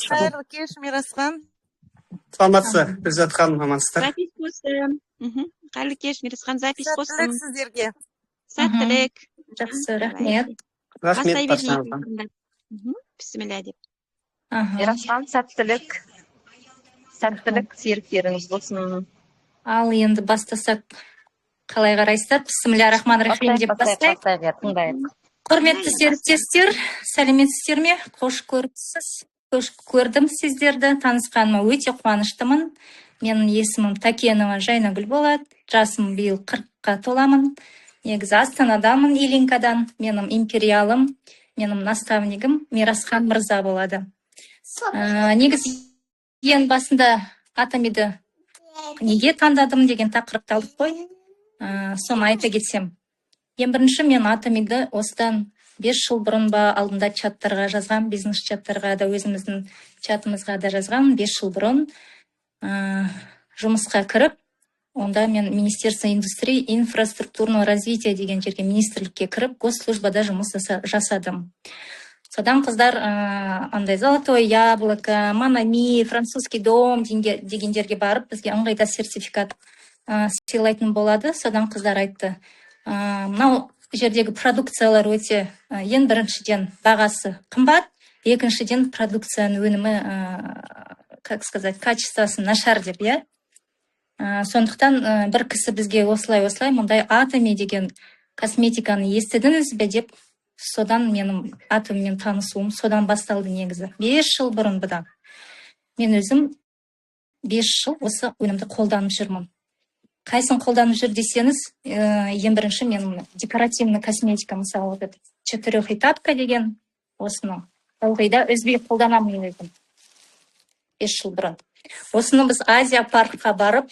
Қайырлы кеш, Мирасхан. Саламатсыздар, Перизат ханым, амансыздар. Запись қостым. Қайырлы кеш, Мирасхан, запись қостым. Сәттілік сіздерге. Сәттілік. Жақсы, рахмет. Бастай Рахмет берейік. баршаңызға. Бісміллә деп. Мирасхан, сәттілік серіктеріңіз болсын. Ал енді бастасақ қалай қарайсыздар? Бисмиллахир-рахманир-рахим деп бастайық. Тыңдайық. Құрметті серіктестер, сәлеметсіздер ме? Қош көрдім сіздерді. Танысқаныма өте қуаныштымын. Менің есімім Такенова Жайнагүл болады. Жасым биыл 40-қа толамын. Негізі Астанадамын, Илинкадан. Менің империалым, менің наставнигім Мирасхан мырза болады. Негізі ең басында Атамиді неге таңдадым деген тақырыпты алдық қой. Соны айта кетсем. Ең бірінші мен Атамиді осыдан 5 жыл бұрын ба алдында чаттарға жазған, бизнес чаттарға да өзіміздің чатымызға да жазған. 5 жыл бұрын жұмысқа кіріп, онда мен Министерство индустрии и инфраструктурного развития деген жерге министрлікке кіріп, госслужбада жұмыс жасадым. Содан қыздар андай Золотое яблоко, Манами, французский дом деген жерге барып, бізге ыңғайда сертификат сыйлайтын болады. Содан қыздар айтты, мынау жердегі продукциялар өте, ең біріншіден бағасы қымбат, екіншіден продукцияның өнімі, как сказать, качествосы нашар деп, я. Сондықтан бір кісі бізге осылай мұндай Атами деген косметиканы естідіңіз бе деп, содан менің Атаммен танысуым содан басталды негізі. 5 жыл бұрын бұдан. Мен өзім 5 жыл осы өнімді қолданып жүрмін. Қайсын қолданып жүр десеңіз, ең бірінші мен декоративный косметика, мысалы, 4-этапка деген осыны ылғида үзбей қолданамын едім. 5 жыл бұрын. Осыны біз Азия паркқа барып,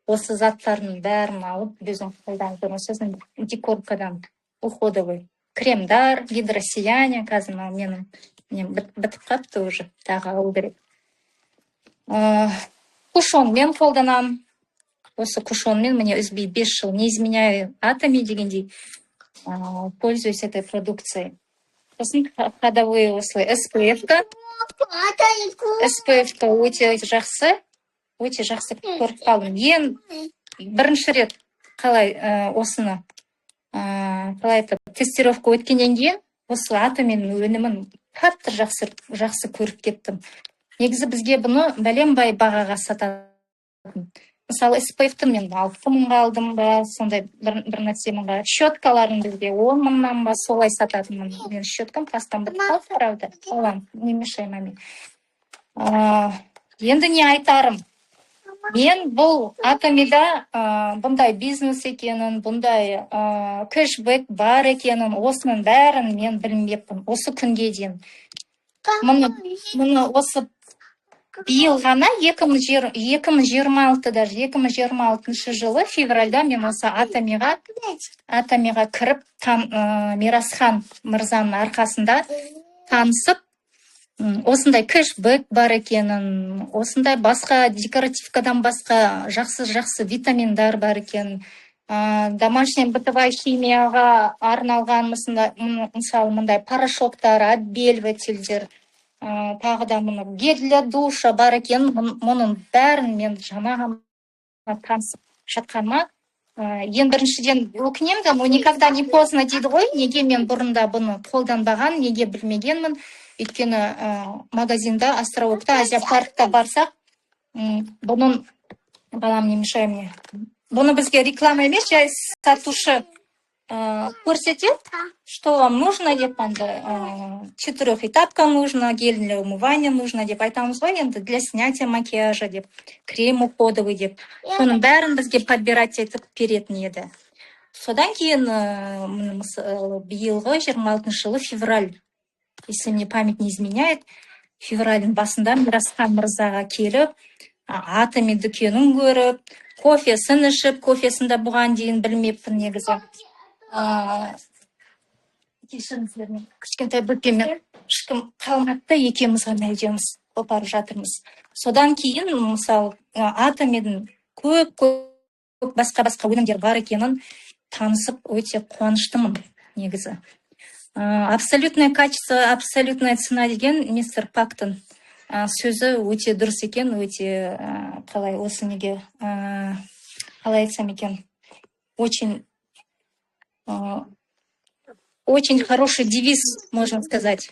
осы заттардың бәрін алып, өзім қолданып жүрмін. Сосын декоркадан уходовый кремдар, гидросияние, қазір менің бітіп қапты уже, тағы алу керек. Кушонмен қолданамын. Осы кушонмен мне үзбей 5 жыл не изменяю Атами дегендей пользуюсь этой продукцией. Сосын ходовые осылай SPF-ка. SPF-ка өте жақсы көріп қалдым. Ең бірінші рет қалай осыны тестировка өткеннен кейін осы Атаминың өнімін қатты жақсы көріп кеттім. Негізі бізге бұны бәленбай бағаға сататын. Мысалы, SPF-ті мен 6 мыңға алдым ба, сондай бір нәрсе мыңға. Щеткаларын бізге 10 мыңнан ба солай сататынмын. Мен щеткам пастам бітіп қалды, правда. Олам, не мешай маме. Енді не айтарым? Мен бұл Атамида бұндай бизнес екенін, бұндай кэшбэк бар екенін, осының бәрін мен білмеппін. Осы күнге дейін. Мұны осы биыл ғана 2026 жылы февральда мен осы Атамиға кіріп, Мирасхан мырзаның арқасында танысып, осындай кэшбэк бар екенін, осындай басқа декоративкадан басқа жақсы витаминдар бар екенін, домашний бытовая химияға арналған мысалы мындай порошоктар, отбеливательдер, тағы да мұны гель для душа бар екен, мұның бәрін мен жаңағы танысып жатқаныма ең біріншіден өкінемін, но никогда не поздно дейді ғой, неге мен бұрында бұны қолданбаған, неге білмегенмін. Өйткені магазинда, Островокта, Азия паркта барсақ, бұның балам не мешай мне. Бұны бізге реклама емес, жай сатушы көрсетеді, что вам нужно деп, 4-этапка нужно, гель для умывания нужно деп айтамыз ғой, енді для снятия макияжа деп, крем уходовый деп. Соның бәрін бізге подбирать етіп беретін еді. Содан кейін биылғы 26 жылы февраль, если мне память не изменяет, февральдің басында Мирасхан мырзаға келіп, Атами дүкенін көріп, кофесін ішіп, кофесінде бұған дейін білмеппін негізі. Кішкентай бөпкемен ешкім қалматты, екеуміз ғана үйдеміз, опарып жатырмыз. Содан кейін, мысалы, Атамидің көп басқа өнімдер бар екенін танысып, өте қуаныштымын негізі. Абсолютное качество, абсолютная цена деген мистер Пактон сөзі өте дұрыс екен, өте қалай осы неге қалай айтсам екен, очень хороший девиз, можно сказать.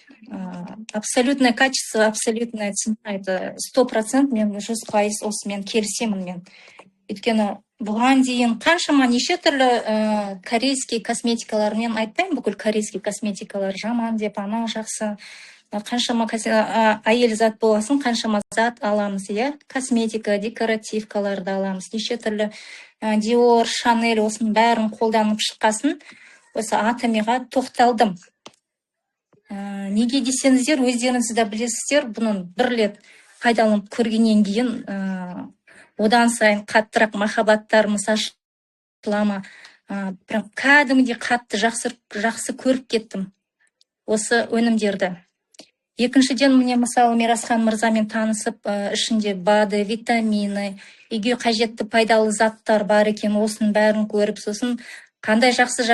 Абсолютное качество, абсолютная цена. Это 100%, мен 100% осымен келісемін мен. Өйткені бұған дейін қаншама неше түрлі корейский косметикалар, мен айтпаймын бүкіл корейский косметикалар жаман деп, анау жақсы. Қаншама әйел зат боласын, қаншама зат аламыз, иә? Косметика, декоративкаларды аламыз. Неше түрлі Dior, Chanel осының бәрін қолданып шыққасын, осы Атомиға тоқталдым. Неге десеңіздер, өздеріңіз де білесіздер, бұның бір рет пайдаланып көргеннен кейін одан сайын қаттырақ махаббаттарымыз ашылама. Прям кәдімгідей қатты жақсы көріп кеттім осы өнімдерді. Екіншіден, міне мысалы Мирасхан мырзамен танысып, ішінде БАДы, витамины, үйге қажетті пайдалы заттар бар екен, осының бәрін көріп, сосын қандай жақсы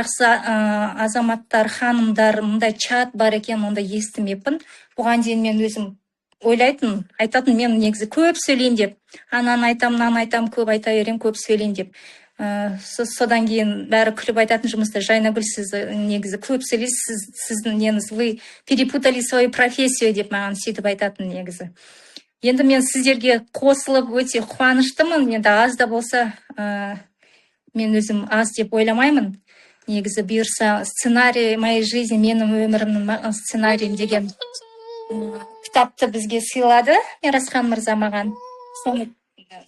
азаматтар, ханымдар, мұндай чат бар екен, онда естімеппін. Бұған дейін мен өзім айтатын, мен негізі көп сөйлеймін деп. Ананы айтам, көп айта берем, көп сөйлеймін деп. Содан кейін бәрі күліп айтатын жұмыста, Жайнагүл, сіз негізі көп сөйлейсіз, сіздің неңіз, вы перепутали свою профессию деп маған сөйтіп айтатын негізі. Енді мен сіздерге қосылып өте қуаныштымын, енді аз да болса, мен өзім аз деп ойламаймын. Негізі бұйырса сценарий моей жизни, менің өмірімнің сценарийім деген кітапты бізге сыйлады Мирасхан мырза маған. Соны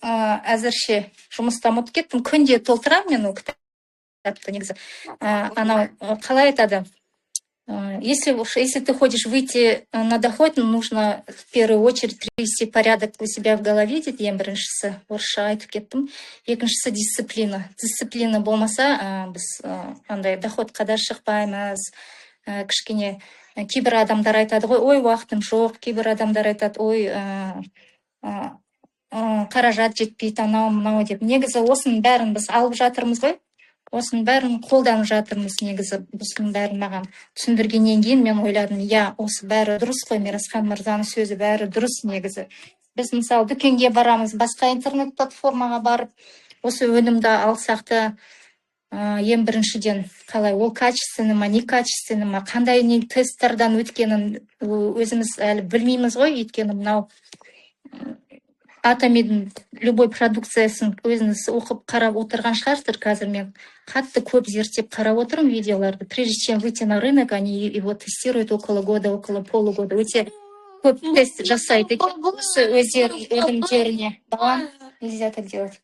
әзірше жұмыстан ұмытып кеттім. Күнде толтырам мен ол кітапты негізі. Анау қалай айтады? Если ты хочешь выйти на доход, нужно в первую очередь привести порядок у себя в голове, дейді ең біріншісі. Орысша айтып кеттім. Екіншісі дисциплина. Дисциплина болмаса, біз андай доходқа да шықпаймыз. Кішкене кейбір адамдар айтады ғой, ой, уақытым жоқ. Кейбір адамдар айтады, ой, қаражат жетпейді, анау деп. Негізі осының бәрін біз алып жатырмыз ғой. Осының бәрін қолданып жатырмыз негізі. Осының бәрін маған түсіндіргеннен кейін мен ойладым, осы бәрі дұрыс қой, Мирасхан мырзаның сөзі бәрі дұрыс негізі. Біз мысалы дүкенге барамыз, басқа интернет платформаға барып, осы өнімді алсақ та, ең біріншіден қалай, ол качественный ма, некачественный ма, қандай тесттардан өткенін өзіміз әлі білмейміз ғой, өйткені мынау Атомидің любой продукциясын өзіңіз оқып қарап отырған шығарсыздар. Қазір мен қатты көп зерттеп қарап отырмын видеоларды. Прежде чем выйти на рынок, они его тестируют около года, около полугода. Өте көп тест жасайды екен өнімдеріне. Балам, нельзя так делать.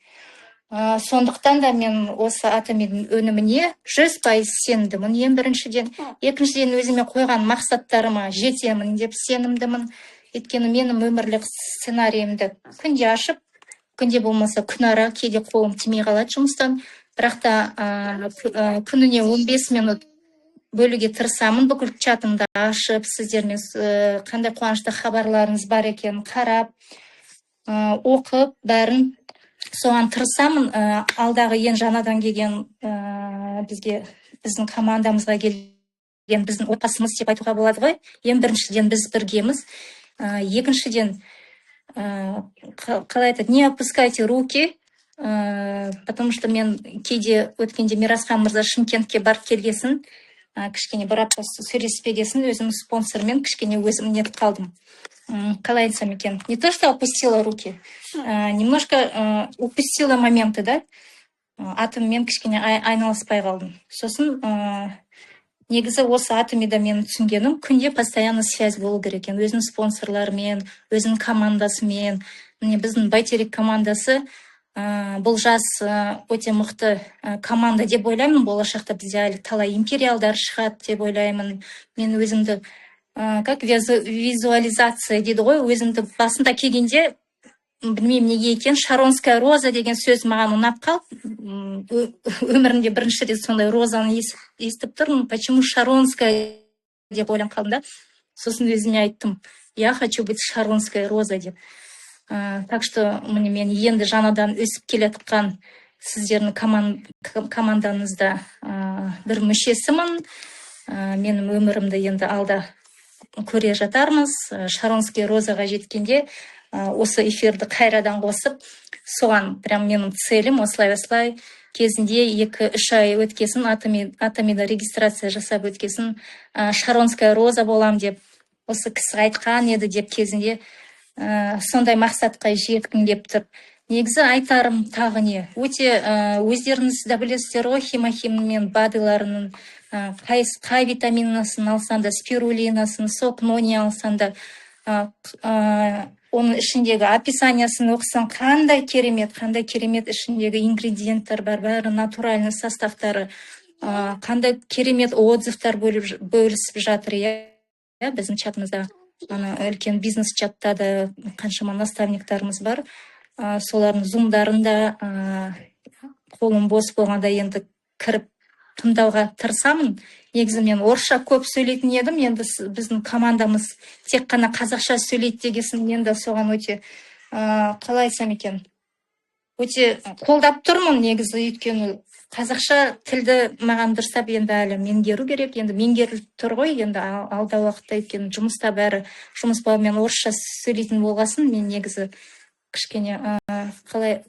Сондықтан да мен осы Атомидің өніміне 100% сенімдімін, ең біріншіден. Екіншіден, өзіме қойған мақсаттарыма жетемін деп сенімдімін. Өйткені менің өмірлік сценарийімді күнде ашып, күнде болмаса күн ара, кейде қолым тимей қалады жұмыстан. Бірақ та күніне 15 минут бөлуге тырысамын, бүкіл чатымды ашып, сіздермен қандай қуанышты хабарларыңыз бар екен қарап, оқып, бәрін соған тырысамын. Алдағы ең жаңадан келген біздің командамызға келген біздің отбасымыз деп айтуға болады ғой. Ең біріншіден біз біргеміз. Екіншіден, қалай айтады, не опускайте руки, потому что мен кейде өткенде Мирасхан мырза Шымкентке барып келгесін, кішкене бір апта сөйлеспегесін, өзім спонсормен кішкене өзім нетіп қалдым. Қалай айтсам екен, не то что опустила руки, немножко упустила моменты, да, атоммен кішкене айналыспай қалдым. Сосын негізі осы Атомида мен түсінгенім, күнде постоянно связь болу керек екен, өзінің спонсорларымен, өзінің командасымен. Міне біздің Байтерек командасы бұл жас өте мықты команда деп ойлаймын. Болашақта бізде әлі талай империалдар шығады деп ойлаймын. Мен өзімді как визуализация дейді ғой, өзімді басында келгенде білмеймін неге екен, Шаронская роза деген сөз маған ұнап қалды. Өмірімде бірінші рет сондай розаны естіп тұрмын. Почему Шаронская деп ойланып қалдым да. Сосын өзіме айттым, я хочу быть Шаронская роза деп. Так что мен енді жаңадан өсіп келатқан сіздердің командаңызда бір мүшесімін. Менің өмірімді енді алда көре жатармыз. Шаронский розаға жеткенде осы эфирді қайрадан қосып, соған прям менің целім осылай кезінде 2-3 ай өткесін, атомида регистрация жасап өткесін, Шаронская роза болам деп осы кісі айтқан еді деп кезінде сондай мақсатқа жеткім келіп тұр. Негізі айтарым тағы не? Өте өздеріңіз де білесіздер ғой, химохиммен бадыларының қай витаминасын алсан да, спирулинасын, сокнони алсан да, оның ішіндегі описаниясын оқысан қандай керемет ішіндегі ингредиенттер бар, бәрі натуральный составтары, қандай керемет отзывтар бөлісіп жатыр, иә, біздің чатымызда, үлкен бизнес чатта да қаншама наставниктарымыз бар. Солардың зумдарында қолым бос болғанда енді кіріп тыңдауға тырысамын. Негізі мен орысша көп сөйлейтін едім, енді біздің командамыз тек қана қазақша сөйлейді дегесін, мен де соған өте қалай айтсам екен, өте қолдап тұрмын негізі, өйткені қазақша тілді маған дұрыстап енді әлі меңгеру керек, енді меңгеріліп тұр ғой, енді алда уақытта өйткені жұмыста бәрі жұмыс бабымен орысша сөйлейтін болғасын, мен негізі кішкене қалай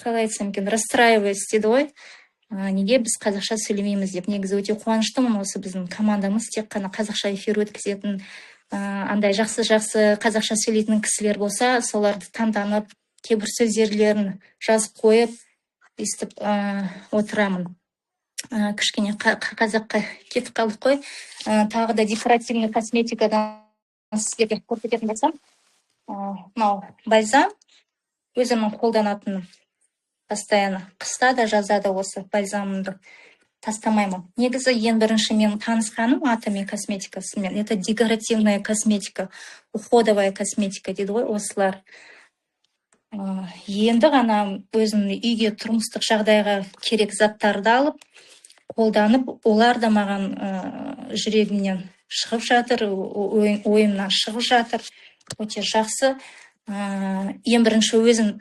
айтсам екен, расстраиваюсь дейді ғой, неге біз қазақша сөйлемейміз деп. Негізі өте қуаныштымын, осы біздің командамыз тек қана қазақша эфир өткізетін, андай жақсы қазақша сөйлейтін кісілер болса, соларды таңданып, кейбір сөздерлерін жазып қойып, естіп отырамын. Кішкене қазаққа кетіп қалдық қой. Тағы да декоративный косметикадан сіздерге көрсететін болсам, мынау бальзам, өзімнің қолданатыным. Постоянно қыста да жазда осы бальзамымды тастамаймын. Негізі ең бірінші мен танысқаным атоми косметикасымен. Это декоративная косметика, уходовая косметика дейді ғой осылар. Енді ғана өзімнің үйге тұрмыстық жағдайға керек заттарды алып, қолданып, олар да маған жүрегімнен шығып жатыр, ойымнан шығып жатыр. Өте жақсы. Ең бірінші өзім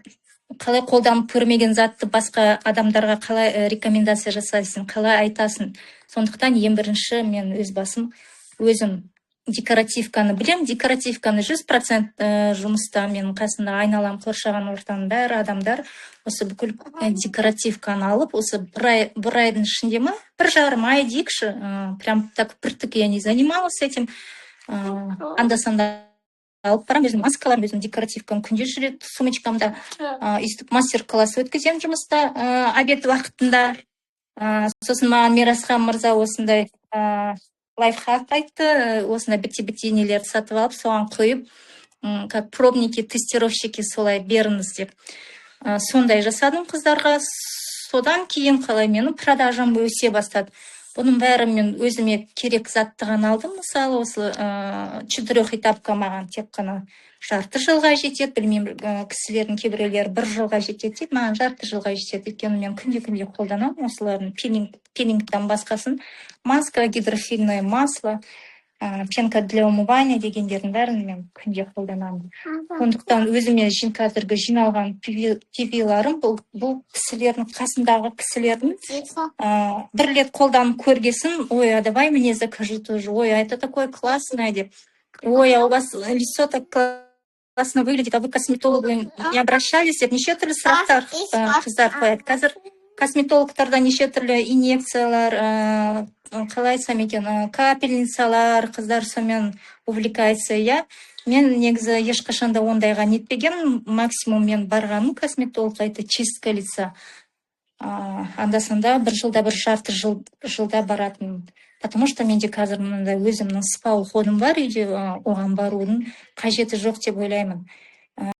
қалай қолданып көрмеген затты басқа адамдарға қалай рекомендация жасайсың, қалай айтасың. Сондықтан ең бірінші мен өз басым өзім декоративканы білем. Декоративканы 100% жұмыста мен қасында айналам, қоршаған ортаның бәрі адамдар осы бүкіл декоративканы алып, осы бір айдың ішінде ма, 1,5 ай дейікші, прям так впритык я не занималась этим. Анда-санда алып барам, өзім маскаларым, өзім декоративкам күнде жүреді сумочкамда. Өйстіп мастер-класс өткізем жұмыста обед уақытында. Сосын маған Мирасхан мырза осындай лайфхак айтты, осындай біте нелерді сатып алып, соған қойып, как пробники, тестировщики солай беріңіз деп. Сондай жасадым қыздарға. Содан кейін қалай менің продажам өсе бастады. Бұның бәрі мен өзіме керек затты ғана алдым. Мысалы, осы 4 этапқа маған тек қана жарты жылға жетеді. Білмеймін, кісілердің кейбіреулері 1 жылға жетеді дейді, маған жарты жылға жетеді. Өйткені мен күнде қолданамын осылардың пилингтан басқасын. Маска, гидрофильное масло, пенка для умывания дегендердің бәрін мен күнде қолданамын. Сондықтан өзіме қазіргі жиналған пивиларым бұл кісілердің, қасындағы кісілердің 1 рет қолданып көргесін, ой, а давай мне закажи тоже, ой, а это такое классное деп, ой, а у вас лицо так классно выглядит, а вы к косметологу не обращались деп, неше түрлі сұрақтар қыздар қояды. Қазір косметологтарда неше түрлі инъекциялар, қалай айтсам екен, капельницалар, қыздар сонымен увлекается, иә. Мен негізі ешқашанда ондайға нетпеген, максимум мен барғаным косметологқа, это чистка лица. Анда-санда 1 жылда, 1,5 жылда баратын. Потому что менде қазір мынандай өзімнің спа уходым бар үйде, оған барудың қажеті жоқ деп ойлаймын.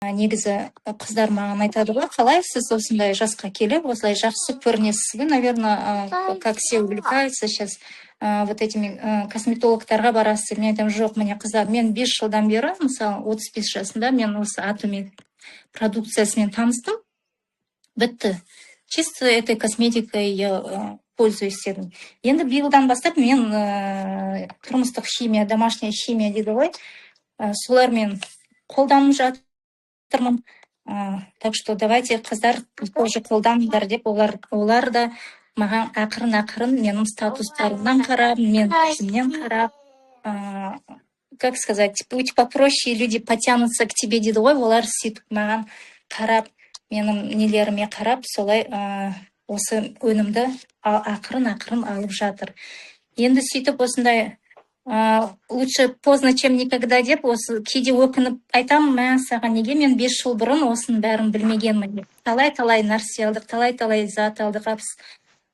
Негізі қыздар маған айтады ғой, қалай сіз осындай жасқа келіп, осылай жақсы көрінесіз. Вы, наверное, как все увлекаются сейчас вот этими косметологтарға барасыз. Мен айтам, жоқ, міне қыздар, мен 5 жылдан бері, мысалы 35 жасында мен осы атоми продукциясымен таныстым. Бітті. Чисто этой косметикой я пользуюсь едім. Енді биылдан бастап мен тұрмыстық химия, домашняя химия дейді ғой, солармен қолданып жатырмын. Так что давайте қыздар тоже қолданыңдар деп, олар да маған ақырын менің статустарымнан қарап, мен өзімнен қарап, как сказать, будь попроще, люди потянутся к тебе дейді ғой, олар сөйтіп маған қарап, менің нелеріме қарап, солай осы өнімді ақырын алып жатыр. Енді сөйтіп осындай лучше поздно, чем никогда деп, осы кейде өкініп айтамын, мә саған неге мен 5 жыл бұрын осының бәрін білмегенмін деп. Талай нәрсе алдық, талай зат алдық,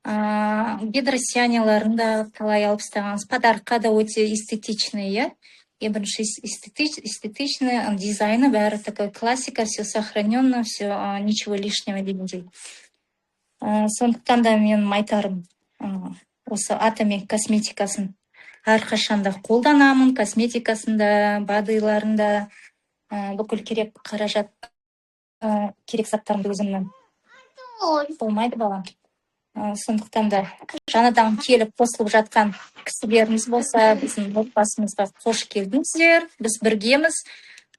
гидросианиларын да талай алып тастағанбыз. Подаркқа да өте эстетичный, иә. Бірінші эстетичный, дизайны бәрі такой классика, все сохраненно, все, ничего лишнего дегендей. Сондықтан да менің айтарым, осы Atomy косметикасын әрқашанда қолданамын, косметикасында, бадыларында, бүкіл керек қаражат, керек заттарымды өзімнің болмайды балам. Сондықтан да жаңадан келіп қосылып жатқан кісілеріміз болса, біздің отбасымызға қош келдіңіздер, біз біргеміз.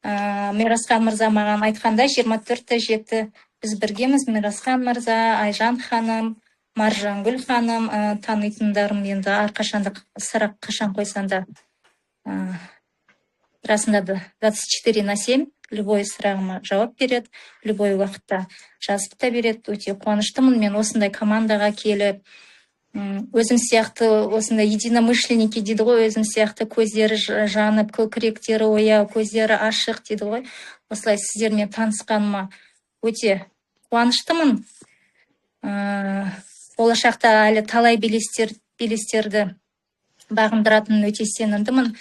Мирасхан мырза маған айтқанда 24/7 біз біргеміз. Мирасхан мырза, Айжан ханым, Маржангүл ханым, танитындарым енді әрқашанда сұрақ қашан қойсанда расында да 24/7 любой сұрағыма жауап береді, любой уақытта жазып та береді. Өте қуаныштымын мен осындай командаға келіп, өзім сияқты осындай единомышленники дейді ғой, өзім сияқты көздері жанып, көкіректері ояу, көздері ашық дейді ғой. Осылай сіздермен танысқаныма өте қуаныштымын. Болашақта әлі талай белестерді бағындыратын өте сенімдімін.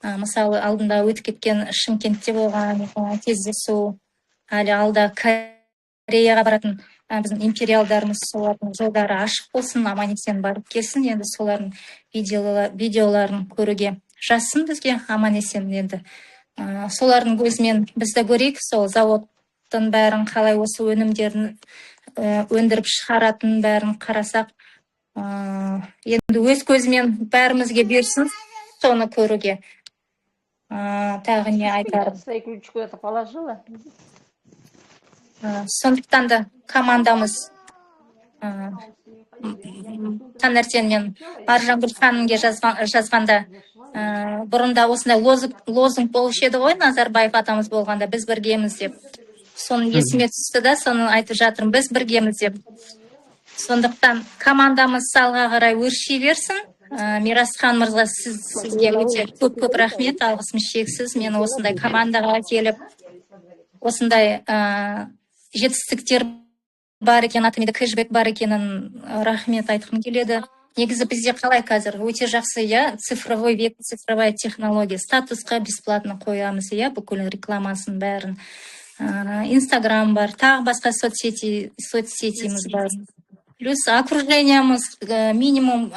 Мысалы, алдында өтіп кеткен Шымкентте болған кездесу, әлі алда Кореяға баратын біздің империалдарымыз, солардың жолдары ашық болсын, аман-есен барып келсін. Енді солардың видеоларын көруге жазсын бізге, аман-есен енді. Солардың көзімен бізді көрейік, сол заводтың бәрін қалай осы өнімдерін өндіріп шығаратын бәрін қарасақ, енді өз көзімен бәрімізге берсін, соны көруге. Тағы не айтарым. Сондықтан да командамыз таңертең мен Маржангүл ханымге жазғанда, бұрында осындай лозунг болушы еді ғой, Назарбаев атамыз болғанда, біз біргеміз деп. Соны есіме түсті да, соны айтып жатырмын, біз біргеміз деп. Сондықтан командамыз салға қарай өрши берсін. Мирасхан мырза, сізге өте көп рахмет, алғысым шексіз. Мен осындай командаға келіп, осындай жетістіктер бар екен, Atомида кэшбэк бар екенін рахмет айтқым келеді. Негізі бізде қалай қазір? Өте жақсы, иә, цифровой век, цифровая технология. Статусқа бесплатно қоямыз, иә, бүкіл рекламасын бәрін. Инстаграм бар, тағы басқа соцсетіміз бар. Плюс окружениеміз минимум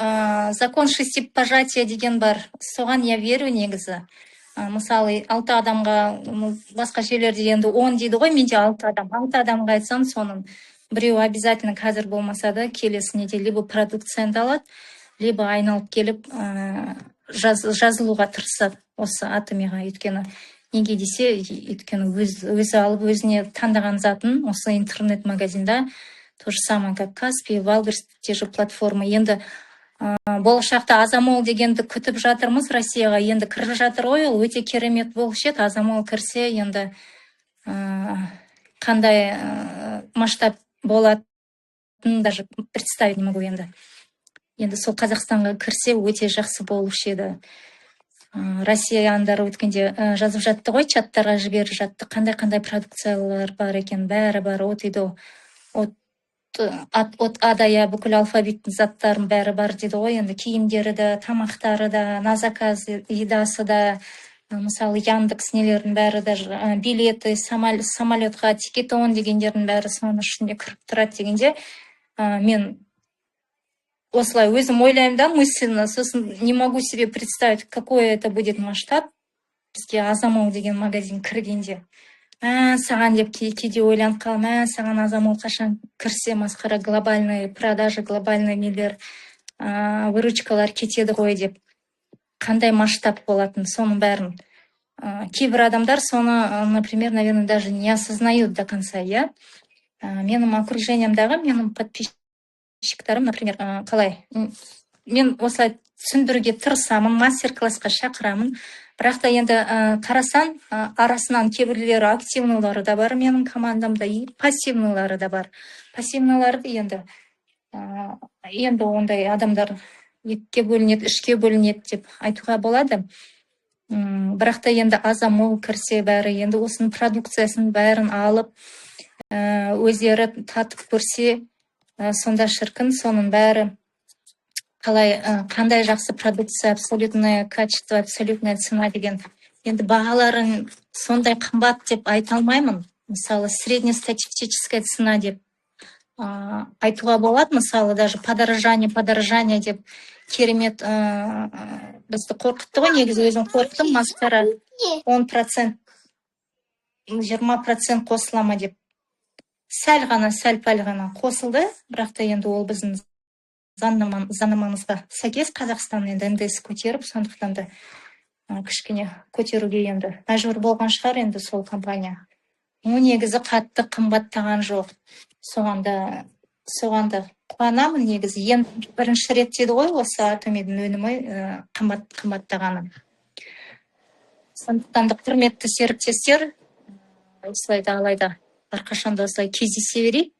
закон 6 пожатия деген бар. Соған я верю негізі. Мысалы, 6 адамға, басқа жерлерде енді 10 дейді ғой, менде 6 адам. 6 адамға айтсам, соның біреу обязательно қазір болмаса да келесіне де либо продукцияны алады, либо айналып келіп жазылуға тырысады осы Атомиға. Өйткені неге десе, өйткені өзі алып өзіне таңдаған затын осы интернет-магазинда, то же самое, как Каспий, Валберс, те же платформы. Енді болашақта Азамол дегенді күтіп жатырмыз Россияға. Енді кіріп жатыр ғой, ол өте керемет болушы еді. Азамол кірсе, енді қандай масштаб болатынын даже представить не могу енді. Енді сол Қазақстанға кірсе, өте жақсы болушы еді. Россияндары өткенде жазып жатты ғой, чаттарға жіберіп жатты. Қандай продукциялар бар екен, бәрі бар. От адая бүкіл алфавиттің заттарын бәрі бар дейді ғой. Енді киімдері де, тамақтары да, на заказ едасы да, мысалы Яндекс нелердің бәрі де, билеті, самолетқа тикетон дегендердің бәрі соның ішінде кіріп тұрады дегенде, мен осылай өзім ойлаймын да, мысленно, сосын не могу себе представить, какой это будет масштаб. Бізге Азамол деген магазин кіргенде. Саған деп кейде ойланып қалам, саған Азамол қашан кірсе, масқара глобальный продажи, глобальный нелер, выручкалар кетеді ғой деп. Қандай масштаб болатын, соның бәрін. Кейбір адамдар соны, например, наверное, даже не осознают до конца, я. Менің окружениемдағы, менің подписчиктарым, например, қалай. Мен осылай түсіндіруге тырысамын, мастер-классқа шақырамын. бірақ та енді қарасаң, арасынан кейбіреулері активныйлары да бар менің командамда, и пассивныйлары да бар. Пассивныйларды енді ондай адамдар екіге бөлінеді, үшке бөлінеді деп айтуға болады. Бірақ та енді азамол кірсе бәрі, енді осының продукциясын бәрін алып, өздері татып көрсе, сонда шіркін, соның бәрі қандай жақсы продукция, абсолютное качество, абсолютная цена деген. Енді бағаларын сондай қымбат деп айта алмаймын. Мысалы, среднестатистическая цена деп айтуға болады. Мысалы, даже подорожание деп керемет бізді қорқытты ғой, негізі өзім қорқыттым, масқара 10%, 20% қосылама деп. Сәл пәл ғана қосылды, бірақ та енді ол біздің заңнамамызға сәйкес Қазақстан енді НДС көтеріп, сондықтан да кішкене көтеруге енді мәжбүр болған шығар енді сол компания. Негізі қатты қымбаттаған жоқ. Соған да қуанамын негізі. Енді бірінші рет деді ғой осы Атомидің өнімі қымбаттағаны. Сондықтан да құрметті серіктестер, осылай да алайда әрқашанда осылай кездесе берейік.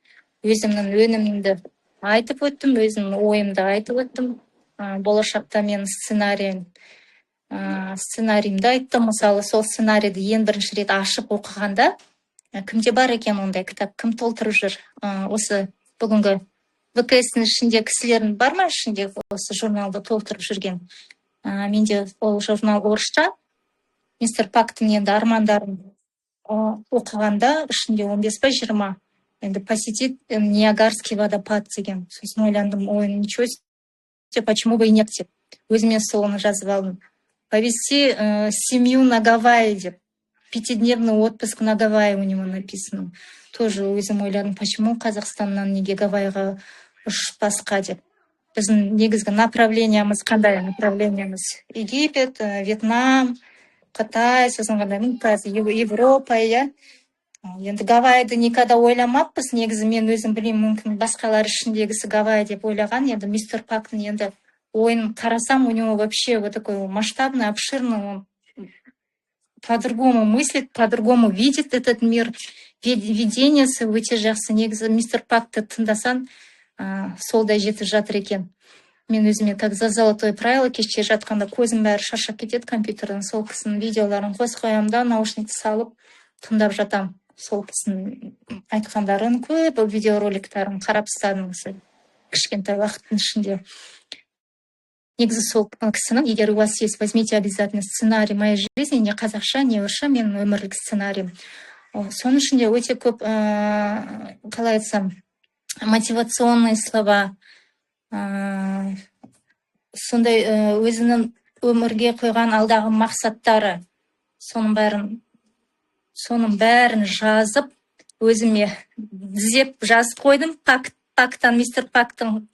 Өзімнің өнімімді айтып өттім, өзімнің ойымды айтып өттім. Болашақта мен сценариімді айттым. Мысалы, сол сценарийді ең бірінші рет ашып оқығанда, кімде бар екен ондай кітап, кім толтырып жүр? Осы бүгінгі ВКС-ның ішінде кісілердің бар ма ішінде осы журналды толтырып жүрген? Менде ол журнал орысша. Мистер Пактың енді армандарын оқығанда ішінде 15 па 20 енді посетить Ниагарский водопад деген. Сосын ойландым, ничего себе, почему бы и нет деп. Өзіме соны жазып алдым. Повести семью на Гавайи деп. 5-дневный отпуск на Гавайи у него написано. Тоже өзім ойладым, почему Қазақстаннан неге Гавайға ұшпасқа деп. Біздің негізгі направлениямыз қандай? Направлениямыз Египет, Вьетнам, Қытай, сосын қандай Европа, иә. Енді Гавайды никогда ойламаппыз. Негізі мен өзім білемін, мүмкін басқалар ішіндегісі Гавайи деп ойлаған. Енді мистер Пактың енді ойын қарасам, у него вообще вот такой масштабный, обширный, он по-другому мыслит, по-другому видит этот мир. Видениесі өте жақсы. Негізі мистер Пакты тыңдасан, солдай жетіп жатыр екен. Мен өзіме как за золотое правило кеште жатқанда көзім бәрі шаршап кетеді компьютерден. Сол кісінің видеоларын қосып қоямын да, наушник салып тыңдап жатам. Сол кісінің айтқандарын көп видеороликтарын қарап ұстадым кішкентай уақыттың ішінде. Негізі сол кісінің, егер у вас есть, возьмите обязательно сценарий моей жизни, не қазақша, не орысша, менің өмірлік сценарием. Соның ішінде өте көп, қалай айтсам, мотивационные слова, сондай өзінің өмірге қойған алдағы мақсаттары, соның бәрін жазып, өзіме дізеп жазып қойдым. Мистер Пактың,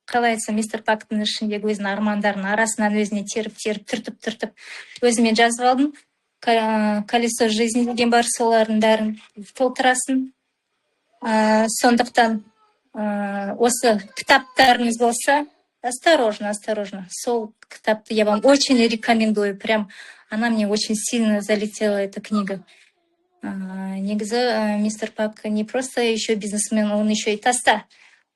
қалай айтсам, мистер Пактың ішіндегі өзінің армандарын арасынан өзіне теріп, түртіп, өзіме жазып алдым. Колесо жизни деген бар, солардың бәрін толтырасын. Сондықтан осы кітаптарыңыз болса, осторожно. Сол кітапты я вам очень рекомендую. Прям она мне очень сильно залетела, эта книга. Негізі мистер Пак не просто еще бизнесмен, он еще и таста.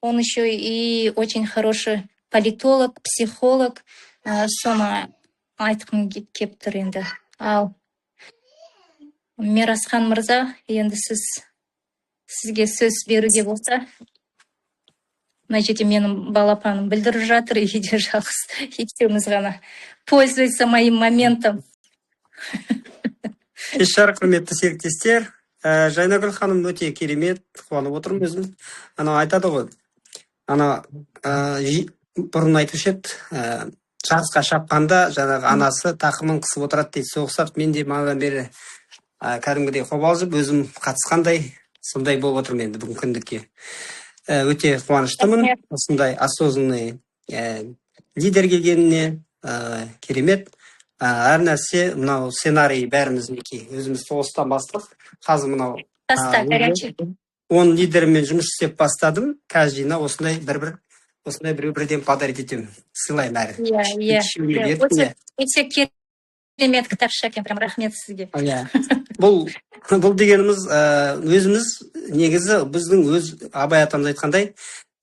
Он еще и очень хороший политолог, психолог. Соны айтқым кеп тұр енді. Ал Мирасхан мырза, енді сізге сөз беруге болса, мына жерде менің балапаным білдіріп жатыр, үйде жалғыз екеуміз ғана. Пользуется моим моментом. Кешар, құрметті серіктестер, Жайнагүл ханым өте керемет, қуанып отырмын өзім. Айтады ғой, бұрын айтушы еді, жарысқа шапқанда жаңағы анасы тақымын қысып отырады дейді. Соғысап, мен де маған бері кәдімгідей қобалжып, өзім қатысқандай, сондай болып отырмын енді бүгін күндікке. Өте қуаныштымын, осындай осознанный лидер келгеніне, керемет. Әр нәрсе, мынау сценарий бәріміз өзіміз соғыстан бастық. Қазір мынау 10 лидермен жұмыс істеп бастадым. Каждыйына осындай біреу-бірден подарить етемін. Сыйлаймын әрі. Өте керемет кітапша екен, прям рахмет сізге. Иә. Бұл дегеніміз өзіміз негізі біздің өз Абай атамыз айтқандай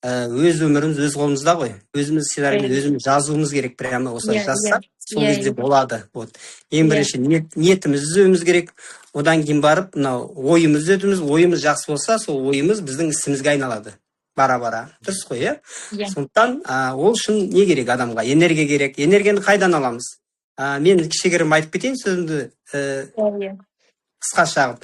өз өміріміз өз қолымызда ғой. Өзіміз сценарийді өзіміз жазуымыз керек, прямо осылай жазсақ, сол кезде болады. Вот. Ең бірінші ниетімізді түзеуіміз керек. Одан кейін барып, мынау ойымызды түзеуіміз, ойымыз жақсы болса, сол ойымыз біздің ісімізге айналады. Бара-бара. Дұрыс қой, иә? Сондықтан ол үшін не керек адамға? Энергия керек. Энергияны қайдан аламыз? Мен кішігірім айтып кетейін сөзімді қысқаша.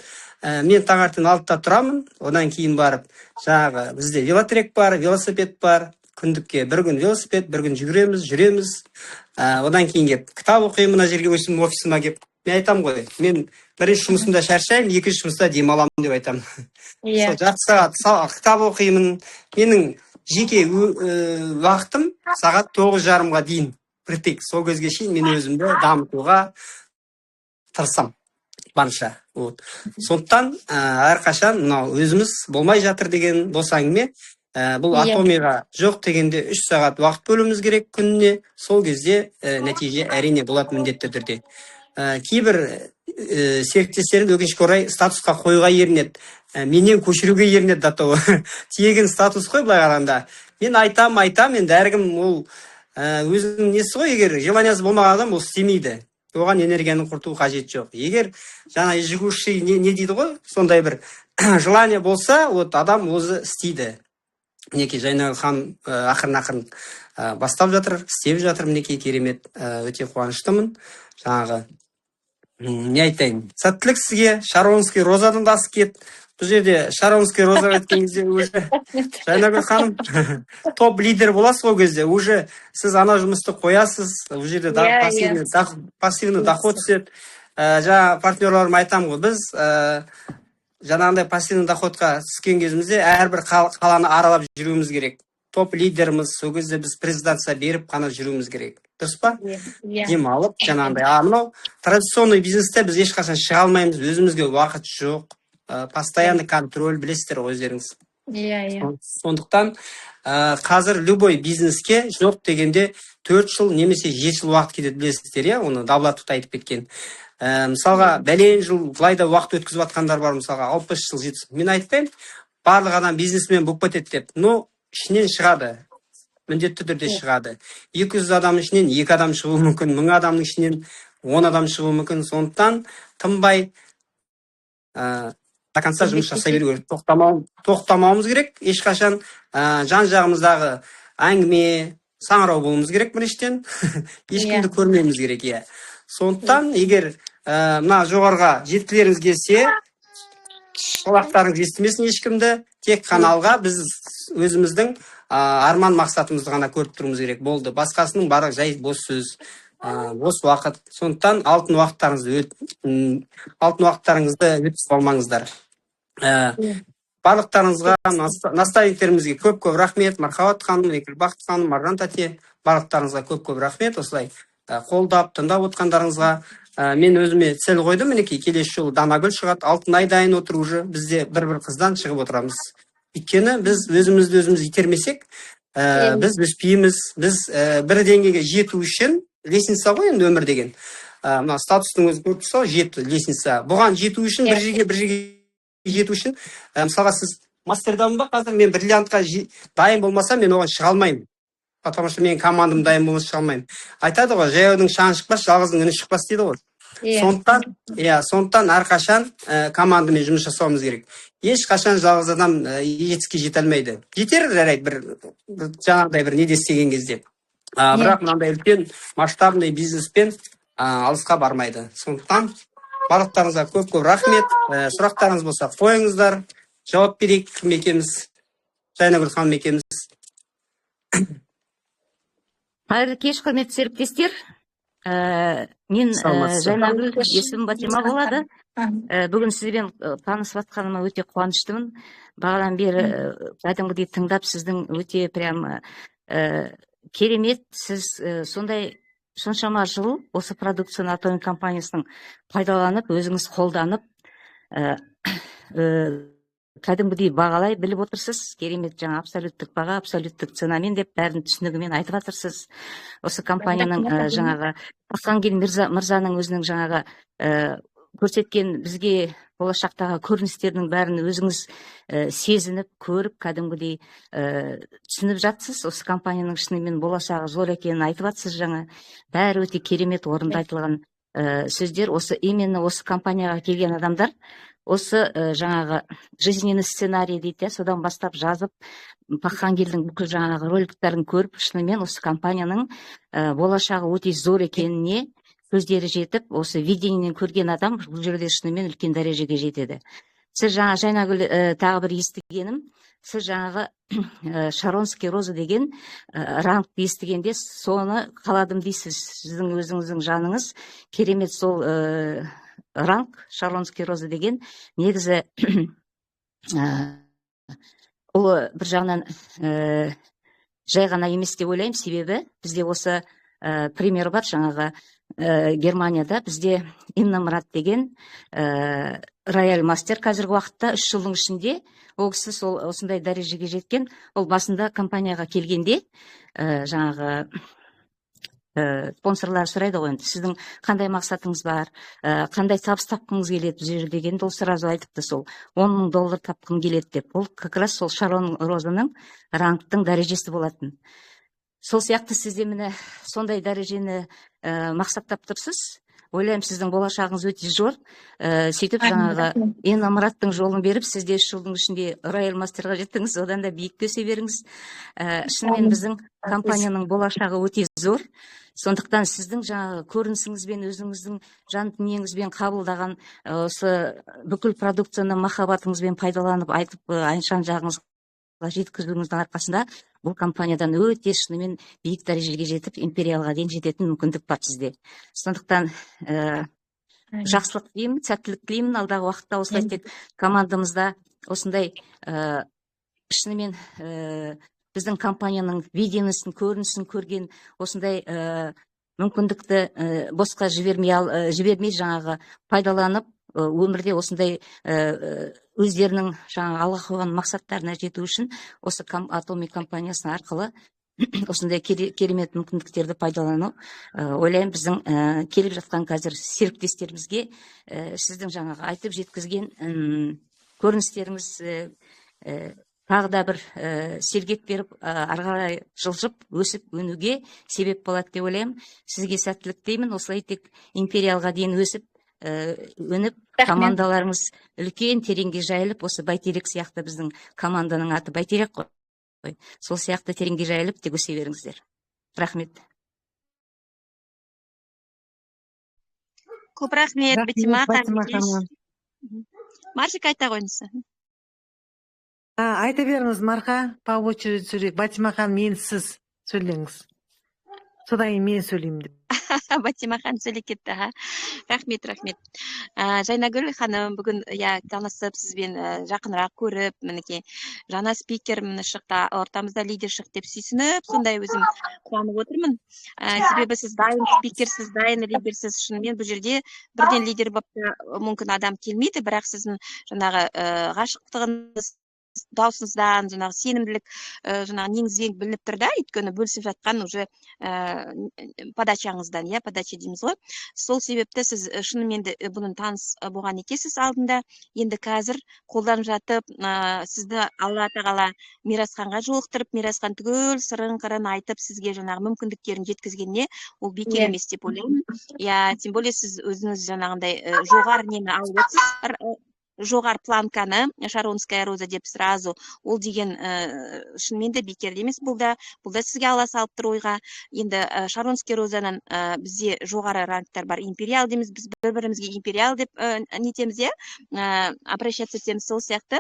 Мен таңертең 6-та тұрамын, одан кейін барып, жаңағы бізде велотрек бар, велосипед бар, күндікке бір күн велосипед, бір күн жүреміз. Одан кейін кеп кітап оқимын, мына жерге өзім офисыма кеп. Мен айтам ғой, мен бірінші жұмысымда шаршаймын, екінші жұмыста демаламын деп айтам. Жарты сағат кітап оқимын. Менің жеке уақытым сағат 9:30-ға дейін. Притек, сол кезге шейін мен өзімді дамытуға тырысам. Барынша. Сондықтан әрқашан мынау өзіміз болмай жатыр деген бос әңгіме. Бұл атомиға жоқ дегенде 3 сағат уақыт бөлуіміз керек күніне. Сол кезде нәтиже әрине болады міндетті түрде. Кейбір серіктестерім өкінішке орай статусқа қоюға ерінеді. Менен көшіруге ерінеді датауы. Тегін статус қой былай қарағанда. Мен айтам, енді әркім ол өзінің несі ғой, егер желаниясы болмаған адам ол істемейді. Оған энергияны құрту қажет жоқ. Егер жаңа ежегуший не дейді ғой, сондай бір желание болса, вот адам өзі істейді. Мінекей Жайнагүл ханым ақырын бастап жатыр, істеп жатыр, мінекей керемет, өте қуаныштымын. Жаңағы не айтайын, сәттілік сізге. Шаронский розадан да асып кет. Бұл жерде Шаронский роза өткен кезде уже Жайнагүл ханым топ лидер боласыз ол кезде. Уже сіз ана жұмысты қоясыз, бұл жерде пассивный доход түседі. Жаңа партнерларым айтам ғой, біз жаңағындай пассивный доходқа түскен кезімізде әрбір қаланы аралап жүруіміз керек. Топ лидеріміз, сол кезде біз презентация беріп қана жүруіміз керек. Дұрыс па? Демалып, жаңағындай. Мынау традиционный бизнесте біз ешқашан шыға алмаймыз, өзімізге уақыт жоқ. Постоянный контроль, білесіздер өздеріңіз. Сондықтан қазір любой бизнеске жоқ дегенде 4 жыл немесе 7 жыл уақыт кетеді, білесіздер, оны Давлатов айтып кеткен. Мысалға бәлен жыл былайда уақыт өткізіп жатқандар бар, мысалға 60 жыл 70. Мен айтпаймын, барлық адам бизнесмен болып кетеді деп. Но ішінен шығады. Міндетті түрде шығады. 200 адам ішінен 2 адам шығуы мүмкін, 1000 адамның ішінен 10 адам шығуы мүмкін. Сондықтан тынбай до конца жұмыс жасай беру керек. Тоқтамауымыз керек. Ешқашан жан жағымыздағы әңгіме, саңырау болуымыз керек біріншіден. Ешкімді көрмеуіміз керек, иә. Сондықтан егер мына жоғарға жеткілеріңіз келсе, құлақтарыңыз естімесін ешкімді, тек каналға біз өзіміздің арман мақсатымызды ғана көріп тұруымыз керек. Болды. Басқасының барлығы жай бос сөз, бос уақыт. Сондықтан алтын уақыттарыңызды өткізіп алмаңыздар. Барлықтарыңызға, наставниктерімізге көп рахмет. Мархабат ханым, Бақыт ханым, Маржан тәте, барлықтарыңызға көп рахмет. Осылай қолдап, тыңдап отқандарыңызға. Мен өзіме цел қойдым, мінекей келесі жолы Данагүл шығады, Алтынай дайын отыр уже. Бізде бір қыздан шығып отырамыз. Өйткені біз өзіміз итермесек, біз өспейміз. Біз бір деңгейге жету үшін лестница ғой енді өмір деген. Мына статустың өзі көріп тұрса, жеті лестница. Бұған жету үшін бір жерге жету үшін, мысалға сіз мастердамын ба, қазір мен бриллиантқа дайын болмаса, мен оған шыға алмаймын. Потому что мен командам дайын болмаса шыға алмаймын. Айтады ғой, жаяудың шаңы шықпас, жалғыздың үні шықпас дейді ғой. Сондықтан әрқашан командамен жұмыс жасауымыз керек. Ешқашан жалғыз адам жетістікке жете алмайды. Жетер, жарайды, бір жаңағыдай бір неде істеген кезде. Бірақ мынандай үлкен масштабный бизнеспен алысқа бармайды. Сондықтан барлықтарыңызға көп рахмет. Сұрақтарыңыз болса қойыңыздар, жауап берейік. Кім екеміз? Жайнагүл ханым екеміз. Қайырлы кеш, құрметті серіктестер. Мен Жайнагүл, есімім Батима болады. Бүгін сізбен танысып жатқаныма өте қуаныштымын. Бағадан бері кәдімгідей тыңдап, сіздің өте прям керемет, сіз соншама жыл осы продукцияны Атомик компаниясының пайдаланып, өзіңіз қолданып, кәдімгідей бағалай біліп отырсыз. Керемет, жаңа абсолюттік баға, абсолюттік ценамен деп бәрін түсінігімен айтып жатырсыз. Осы компанияның жаңағы Ахангел мырзаның өзінің жаңағы көрсеткен бізге болашақтағы көріністердің бәрін өзіңіз сезініп, көріп, кәдімгідей түсініп жатсыз. Осы компанияның шынымен болашағы зор екенін айтып жатсыз жаңа. Бәрі өте керемет, орынды айтылған сөздер. Осы именно осы компанияға келген адамдар осы жаңағы жизненный сценарий дейді, содан бастап жазып, Пахангелдің бүкіл жаңағы роликтарын көріп, шынымен осы компанияның болашағы өте зор екеніне көздері жетіп, осы видениеден көрген адам бұл жерде шынымен үлкен дәрежеге жетеді. Сіз жаңа Жайнагүл тағы бір естігенім, сіз жаңағы Шаронский роза деген рангты естігенде соны қаладым дейсіз. Сіздің өзіңіздің жаныңыз керемет сол ранг Шаронский роза деген негізі ол бір жағынан жай ғана емес деп ойлаймын, себебі бізде осы пример бар, жаңағы Германияда бізде Инна Мұрат деген рояль мастер қазіргі уақытта 3 жылдың ішінде ол кісі осындай дәрежеге жеткен. Ол басында компанияға келгенде жаңағы спонсорлар сұрайды ғой, енді сіздің қандай мақсатыңыз бар, қандай табыс тапқыңыз келеді бұл жерде дегенде ол сразу айтыпты, сол $10,000 тапқым келеді деп. Ол как раз сол Шарон розаның рангтың дәрежесі болатын. Сол сияқты сізде міне сондай дәрежені мақсаттап тұрсыз. Ойлаймын, сіздің болашағыңыз өте зор. Сөйтіп жаңағы Инна Мұраттың жолын беріп, сізде 3 жылдың ішінде рояль мастерға жеттіңіз, одан да биік көсе беріңіз. Шынымен біздің компанияның болашағы өте зор. Сондықтан сіздің жаңағы көрінісіңізбен, өзіңіздің жан дүниеңізбен қабылдаған осы бүкіл продукцияны махаббатыңызбен пайдаланып, айтып, жан жағыңызға жеткізуіңіздің арқасында бұл компаниядан өте шынымен биік дәрежеге жетіп, империалға дейін жететін мүмкіндік бар сізде. Сондықтан жақсылық тілеймін, сәттілік тілеймін. Алдағы уақытта осылай тек командамызда осындай шынымен біздің компанияның видениесін, көрінісін көрген осындай мүмкіндікті босқа жібермей жаңағы пайдаланып, өмірде осындай өздерінің жаңағы алға қойған мақсаттарына жету үшін осы Atomy компаниясы арқылы осындай керемет мүмкіндіктерді пайдалану, ойлаймын, біздің келіп жатқан қазір серіктестерімізге сіздің жаңағы айтып жеткізген көріністеріңіз тағы да бір сергек беріп, ары қарай жылжып, өсіп, өнуге себеп болады деп ойлаймын. Сізге сәттілік тілеймін. Осылай тек империалға дейін өсіп, өніп, командаларыңыз үлкен тереңге жайылып, осы Бәйтерек сияқты біздің команданың аты Бәйтерек қой. Сол сияқты тереңге жайылып тек өсе беріңіздер. Рахмет. Көп рахмет, Бәтима ханым. Маржик айта қойыңыз. Айта беріңіз, Марқа, по очереди сөйлейік. Бәтима ханым, мен сіз сөйлеңіз. Содан кейін мен сөйлеймін деп. Бәтима ханым сөйлеп кетті. Рахмет. Жайнагүл ханым, бүгін танысып, сізбен жақынырақ көріп, мінекей жаңа спикер шықты, ортамызда лидер шықты деп сүйсініп, сондай өзім қуанып отырмын. Себебі сіз дайын спикерсіз, дайын лидерсіз, шынымен бұл жерде бірден лидер болып мүмкін адам келмейді, бірақ сіздің жаңағы ғашықтығыңыз даусыңыздан, жаңағы сенімділік жаңағы неңізбен білініп тұр да, өйткені бөлісіп жатқан уже подачаңыздан, подача дейміз ғой. Сол себепті сіз шынымен де бұның таныс болған екенсіз алдында, енді қазір қолданып жатып, сізді Алла тағала Мирасханға жолықтырып, Мирасхан түгел сырын қырын айтып, сізге жаңағы мүмкіндіктерін жеткізгеніне ол бекер емес деп ойлаймын. Тем более сіз өзіңіз жаңағындай жоғары нені алып отырсыз, жоғары планканы, Шаронская роза деп сразу, ол деген шынымен де бекер емес, бұл да сізге ала салып тұр ойға. Енді Шаронский розаның бізде жоғары рангтар бар, империал дейміз, біз бір-бірімізге империал деп нетеміз, обращаться етеміз, сол сияқты.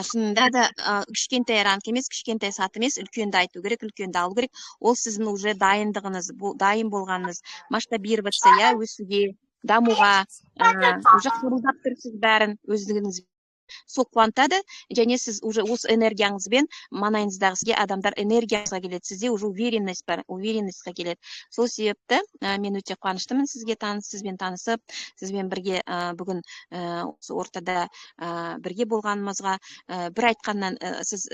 Шынында да кішкентай ранг емес, кішкентай сат емес, үлкенді айту керек, үлкенді алу керек. Ол сіздің уже дайындығыңыз, дайын болғаныңыз, масштабироваться, өсуге, дамуға, уже қабылдап тұрсыз бәрін, өздігіңіз сол қуантады, және сіз уже осы энергияңызбен маңайыңыздағы сізге адамдар энергияңызға келеді, сізде уже уверенность бар, уверенностьқа келеді. Сол себепті мен өте қуаныштымын сізбен танысып, сізбен бірге бүгін осы ортада бірге болғанымызға. Бір айтқаннан сіз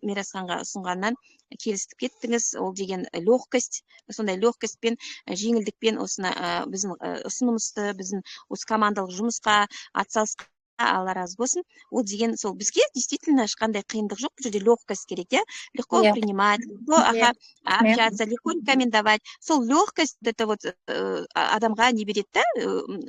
Мирасханға ұсынғаннан келістіп кеттіңіз. Ол деген легкость, сондай легкостьпен, жеңілдікпен осыны біздің ұсынымызды, біздің осы командалық жұмысқа атсалысқа, Алла разы болсын. Ол деген сол бізге действительно ешқандай қиындық жоқ. Бұл жерде легкость керек, иә? Легко принимать, легко общаться, легко рекомендовать. Сол легкость это вот адамға не береді да,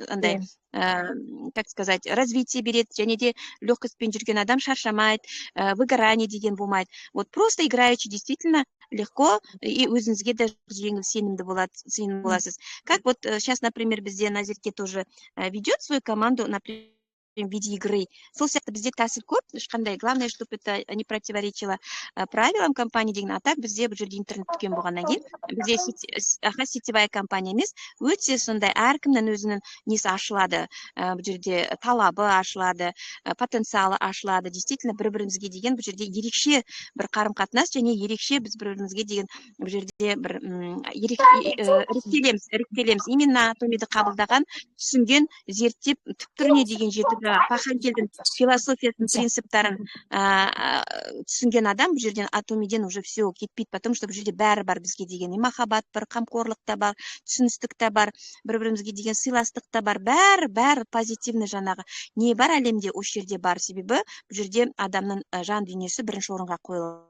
андай, как сказать, развитие береді, және де легкостьпен жүрген адам шаршамайды, выгорание деген болмайды. Вот просто играючи действительно легко и өзіңізге де жеңіл сенімді боласыз. Как вот сейчас, например, бізде Назерке тоже ведет свою команду, например, в виде игры. Сол сияқты бізде тәсіл көп, ешқандай, главное, чтобы это не противоречило правилам компании деген. А так бізде бұл жерде интернет-дүкен болғаннан кейін, бізде сетевая компания емес, өте сондай әркімнің өзінің несі ашылады, бұл жерде талабы ашылады, потенциалы ашылады. Действительно, бір-бірімізге деген бұл жерде ерекше бір қарым-қатынас, және ерекше біз бір-бірімізге деген бұл жерде бір іріктелеміз. Именно атомиді қабылдаған, түсінген, зерттеп, түп-түріне деген жетіп, Паханкелдің философиясын, принциптарын түсінген адам бұл жерден атомиден уже все кетпейді, потому что бұл жерде бәрі бар, бізге деген махаббат бар, қамқорлық та бар, түсіністік та бар, бір-бірімізге деген сыйластық та бар, бәрі позитивный жаңағы не бар әлемде, осы жерде бар. Себебі бұл жерде адамның жан дүниесі бірінші орынға қойылған.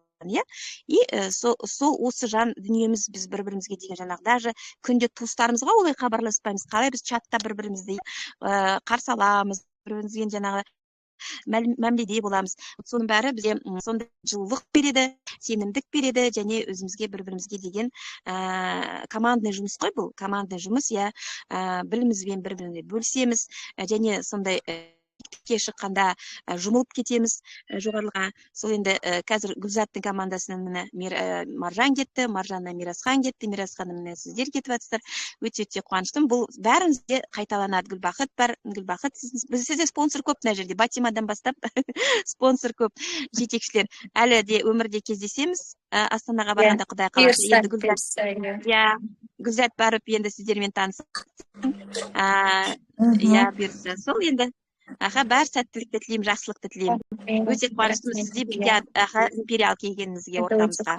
И осы жан дүниеміз, біз бір-бірімізге деген жаңағы даже күнде туыстарымызға олай хабарласпаймыз, қалай біз чатта бір-бірімізді қарсы аламыз, бір-бірімізбен жаңағы мәміледе боламыз. Соның бәрі бізде сондай жылылық береді, сенімдік береді, және өзімізге бір-бірімізге деген командный жұмыс қой бұл, командный жұмыс, я білімізбен бір-біріне бөлісеміз, және сондай ке шыққанда жұмылып кетеміз жоғарыға. Сол енді қазір Гүлзаттың командасынан міне Маржан кетті, Маржаннан Мирасхан кетті, Мирасханнан міне сіздер кетіп жатсыздар. Өте қуаныштымын. Бұл бәрімізде қайталанады. Гүлбақыт бар, Гүлбақыт бізде спонсор көп мына жерде, Батимадан бастап спонсор көп, жетекшілер. Әлі де өмірде кездесеміз. Астанаға барғанда Құдай қаласа, енді Гүлзат барып енді сіздермен танысып, бұйырса сол енді. Бәр сәттілікті тілеймін, жақсылықты тілеймін. Өте қуаныштымын сізде бізге империал келгеніңізге ортамызға.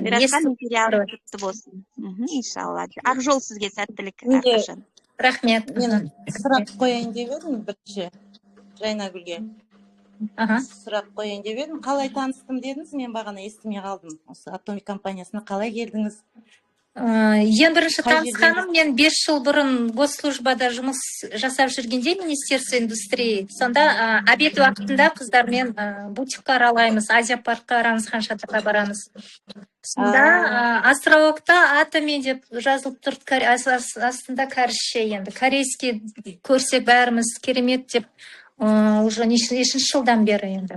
Мирасхан империал құтты болсын. Иншалла. Ақ жол сізге сәттілік. Рахмет. Мен сұрақ қояйын деп едім бірінші Жайнагүлге. Сұрақ қояйын деп едім. Қалай таныстым дедіңіз, мен бағана естімей қалдым. Осы Атомик компаниясына қалай келдіңіз? Ең бірінші танысқаным, мен 5 жыл бұрын госслужбада жұмыс жасап жүргенде, Министерство индустрии. Сонда обед уақытында қыздармен бутикқа аралаймыз, Азия паркқа Рамзхан шатырға барамыз. Сонда Островокта Атоми деп жазылып тұрды, астында кәрісше, енді корейский көрсек бәріміз керемет деп, уже нешінші жылдан бері енді.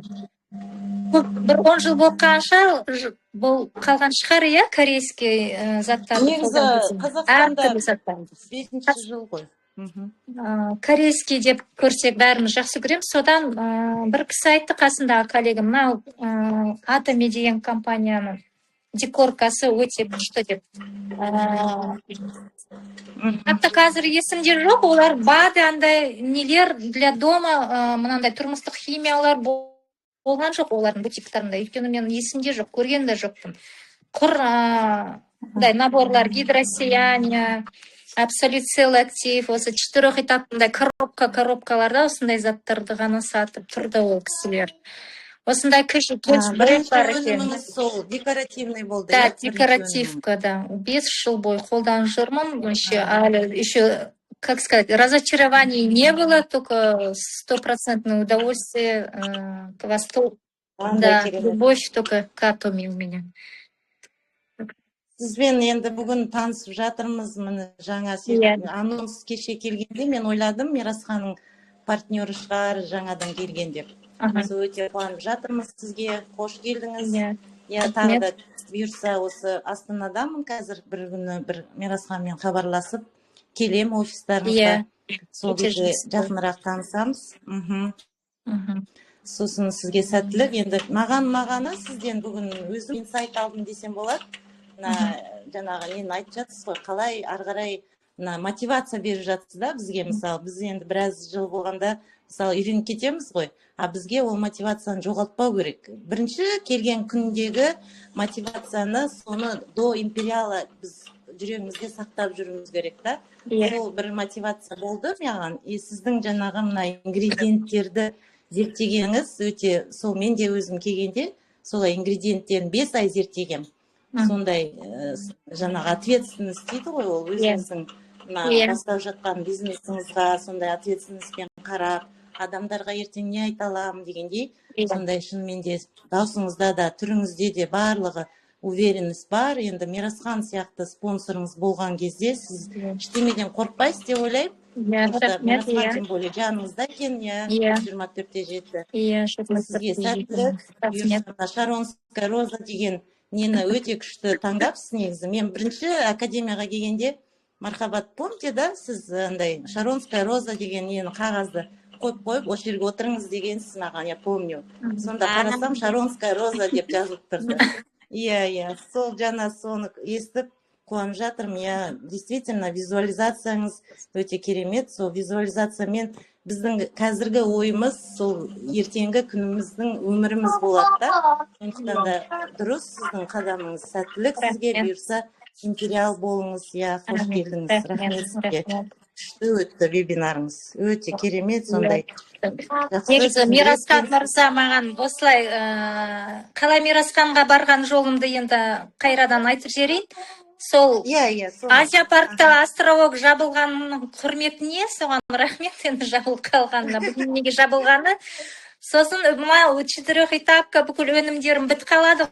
Бір 10 жыл болғанша бұл қалған шығар, корейский заттарды. Негізі Қазақстанда 5-ші жыл ғой. Корейский деп көрсек бәріміз жақсы көреміз. Содан бір кісі айтты, қасындағы коллегам, мынау Атоми деген компанияның декоркасы өте күшті деп. Атты қазір есімде жоқ, олар бады андай нелер для дома, мынандай тұрмыстық химиялар болған жоқ олардың бутиктарында. Өйткені мен есімде жоқ, көрген де жоқпын. Құр наборлар, гидросияние, абсолют целый актив, осы 4 этапында коробкаларда осындай заттарды ғана сатып тұрды ол кісілер. Осындай кіші бренд бар екен. Сол декоративный болды. Да, декоративка, да. 5 жыл бойы қолданып жүрмін. Еще, как сказать, разочарований не было, только 100% удовольствие к восту. Да, любовь только к Атоми у меня. Сізбен енді бүгін танысып жатырмыз, міне жаңа анонс кеше келгенде мен ойладым, Мирасханның партнері шығар жаңадан келген деп. Біз өте қуанып жатырмыз сізге, қош келдіңіз. Тағы да бұйырса осы Астанадамын қазір, бір күні бір Мирасханмен хабарласып келем офистарыңызға. Сол кезде жақынырақ танысамыз. Сосын сізге сәттілік. Енді мағана сізден бүгін өзім инсайт алдым десем болады. Жаңағы енді айтып жатсыз ғой, қалай ары қарай мотивация беріп жатсыз да бізге. Мысалы, біз енді біраз жыл болғанда мысалы үйреніп кетеміз ғой, а бізге ол мотивацияны жоғалтпау керек. Бірінші келген күндегі мотивацияны, соны до империала біз жүрегімізде сақтап жүруіміз керек та. Сол бір мотивация болды маған. Сіздің жаңағы мына ингредиенттерді зерттегеніңіз өте, сол мен де өзім келгенде солай ингредиенттерін 5 ай зерттегем. Сондай жаңағы ответственность дейді ғой, ол өзіңіздің бастап жатқан бизнесіңізға сондай ответственностьпен қарап, адамдарға ертең не айта аламын дегендей, сондай шынымен де даусыңызда да түріңізде де барлығы уверенность бар. Енді Мирасхан сияқты спонсорыңыз болған кезде сіз ештемеден қорықпайсыз деп ойлаймын. Мирасхан тем более жаныңызда екен, 24/7. Сізге сәттілік. Шаронская роза деген нені өте күшті таңдапсыз негізі. Мен бірінші академияға келгенде, мархабат, помните, да, сіз андай Шаронская роза деген нені қағазды қойып, осы жерге отырыңыз дегенсіз маған, я помню. Сонда қарасам Шаронская роза деп жазылып тұрды. Иә, сол жаңа соны естіп қуанып жатырмын. Действительно, визуализацияңыз өте керемет. Сол визуализациямен біздің қазіргі ойымыз сол ертеңгі күніміздің өміріміз болады да. Сондықтан да дұрыс, сіздің қадамыңыз. Сәттілік сізге, бұйырса империал болыңыз. Қош келдіңіз. Рахмет сізге. Күшті өтті вебинарыңыз. Өте керемет, сондай. Негізі Мирасхан мырза маған осылай қалай Мирасханға барған жолымды енді қайрадан айтып жіберейін. Сол Азия паркта астролог жабылғанның құрметіне соған рахмет, енді жабылып қалғанына. Бүгін неге жабылғаны? Сосын мына 4 этапка бүкіл өнімдерім бітіп қалады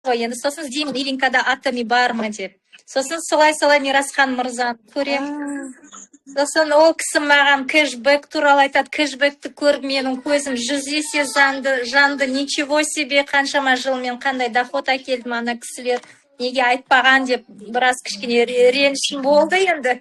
ғой. Енді сосын іздеймін Илинкада атами бар ма деп. Сосын солай Мирасхан мырзаны көремін. Сосын ол кісі маған кэшбэк туралы айтады. Кэшбэкті көріп менің көзім 100 есе жанды, ничего себе, қаншама жыл мен қандай доход әкелдім, ана кісілер неге айтпаған деп біраз кішкене ренішім болды енді.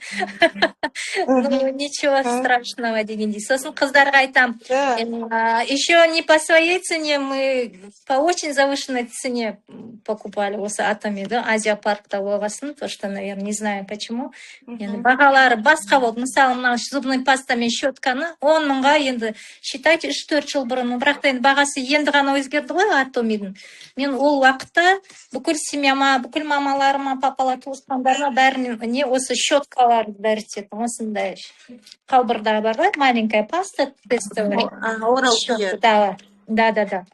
Ничего страшного дегендей. Сосын қыздарға айтам, еще не по своей цене, мы по очень завышенной цене покупали осы атами, да, Азия паркта болғасын, то что, наверное, не знаю почему. Енді бағалары басқа болды. Мысалы, мына зубной паста мен щетканы 10 мыңға енді, считайте, 3-4 жыл бұрын. Бірақ та енді бағасы енді ғана өзгерді ғой атомидің. Мен ол уақытта бүкіл семьяма, бүкіл мамаларыма, папалар, туысқандарыма бәріне осы щеткаларды дәрістеді. Осындай қалбырда бар ғой, маленькая паста тестовая. Да.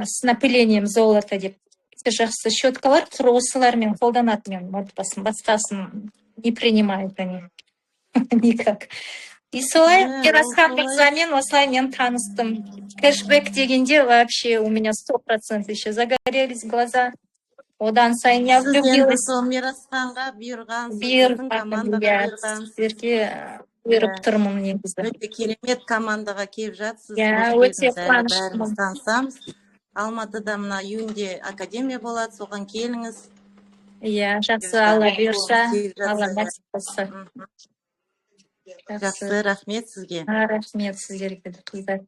С напылением золота деп. Жақсы щеткалар, осылармен қолданады мен отбасын, басқасын не принимают они никак. И солай Мирасхан мырзамен осылай мен таныстым. Кэшбэк дегенде вообще у меня 100% еще загорелись глаза. Одан сайын я влюбилась. Сол Мирасханға бұйырған, сіздің командаға бұйырған. Сіздерге бұйырып тұрмын негізі. Өте керемет командаға келіп жатсыз. Өте қуаныштымын. Танысамыз. Алматыда мына июньде академия болады, соған келіңіз. Жақсы, Алла бұйырса, Алла нәсіп болса. Жақсы, рахмет сізге. Рахмет сіздерге де қыздар.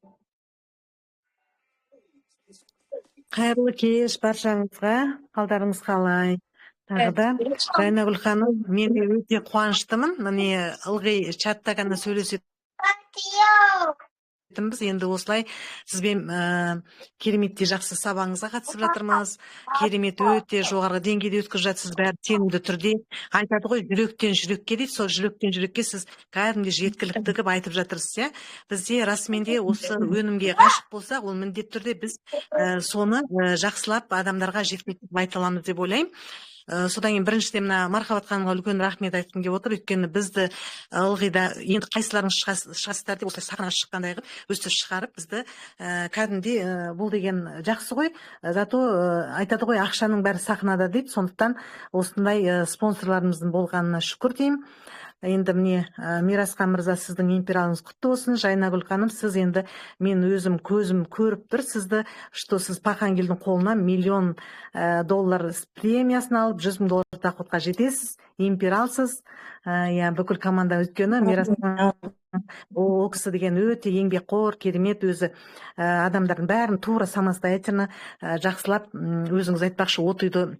Қайырлы кеш баршаңызға, қалдарыңыз қалай? Тағы да Жайнагүл ханым, мен өте қуаныштымын. Міне ылғи чатта ғана сөйлесетінбіз. Енді осылай сізбен кереметтей жақсы сабағыңызға қатысып жатырмыз. Керемет өте жоғарғы деңгейде өткізіп жатсыз, бәрі сенімді түрде. Айтады ғой, жүректен жүрекке дейді, сол жүректен жүрекке сіз кәдімгі жеткілікті қылып айтып жатырсыз. Бізде расымен де осы өнімге ғашық болсақ, ол міндетті түрде біз соны жақсылап адамдарға жеткізіп айта аламыз деп ойлаймын. Содан кейін біріншіден мына Мархабат ханымға үлкен рахмет айтқым келіп отыр. Өйткені бізді ылғи да енді қайсыларыңыз шығасыздар деп осылай сахнаға шыққандай қылып, өстіп шығарып бізді кәдімгідей бұл деген жақсы ғой. Зато айтады ғой, ақшаның бәрі сахнада дейді. Сондықтан осындай спонсорларымыздың болғанына шүкір деймін. Енді міне Мирасхан мырза, сіздің империалыңыз құтты болсын. Жайнагүл ханым, сіз енді мен өзім көзім көріп тұр сізді, что сіз Пахангелдің қолына $1 миллион премиясын алып, $100 000 доходқа жетесіз, империалсыз. Бүкіл команда өткені Мирасхан Ол кісі деген өте еңбекқор, керемет, өзі адамдардың бәрін тура самостоятельно жақсылап, өзіңіз айтпақшы, отуйды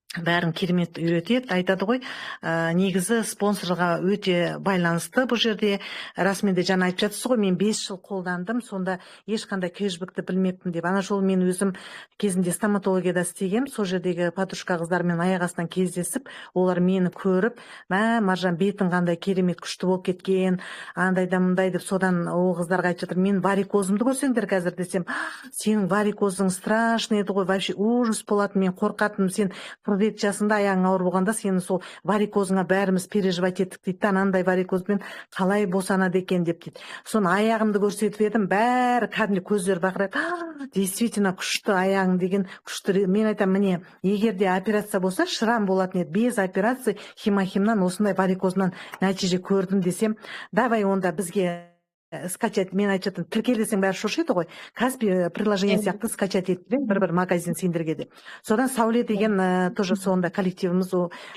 бәрін керемет үйретеді, айтады ғой. Негізі спонсорға өте байланысты бұл жерде. Расымен де жаңа айтып жатсыз ғой, мен 5 жыл қолдандым, сонда ешқандай кэшбэкті білмеппін деп. Ана жолы мен өзім кезінде стоматологияда істегем, сол жердегі подружка қыздармен аяқ астынан кездесіп, олар мені көріп, Маржан бетің қандай керемет күшті болып кеткен, андай да мындай деп, содан ол қыздарға айтып жатыр, мен варикозымды көрсеңдер қазір десем, сенің варикозың страшный еді ғой, вообще ужас болатын, мен қорқатынмын, сен 47 жасында аяғың ауыр болғанда сені сол варикозыңа бәріміз переживать еттік дейді, анандай варикозбен қалай босанады екен деп дейді. Соны аяғымды көрсетіп едім, бәрі кәдімгі көздері бақырайды, действительно күшті аяғың деген күшті. Мен айтам, міне, егер де операция болса, шрам болатын еді, без операции химахимнан осындай варикозынан нәтиже көрдім десем, давай онда бізге скачать, мен айтып жатырмын, тіркелесең бәрі шошиды ғой, Каспи приложение сияқты скачать етіп бір магазин сендерге деп. Содан Сәуле деген тоже сонда коллективіміз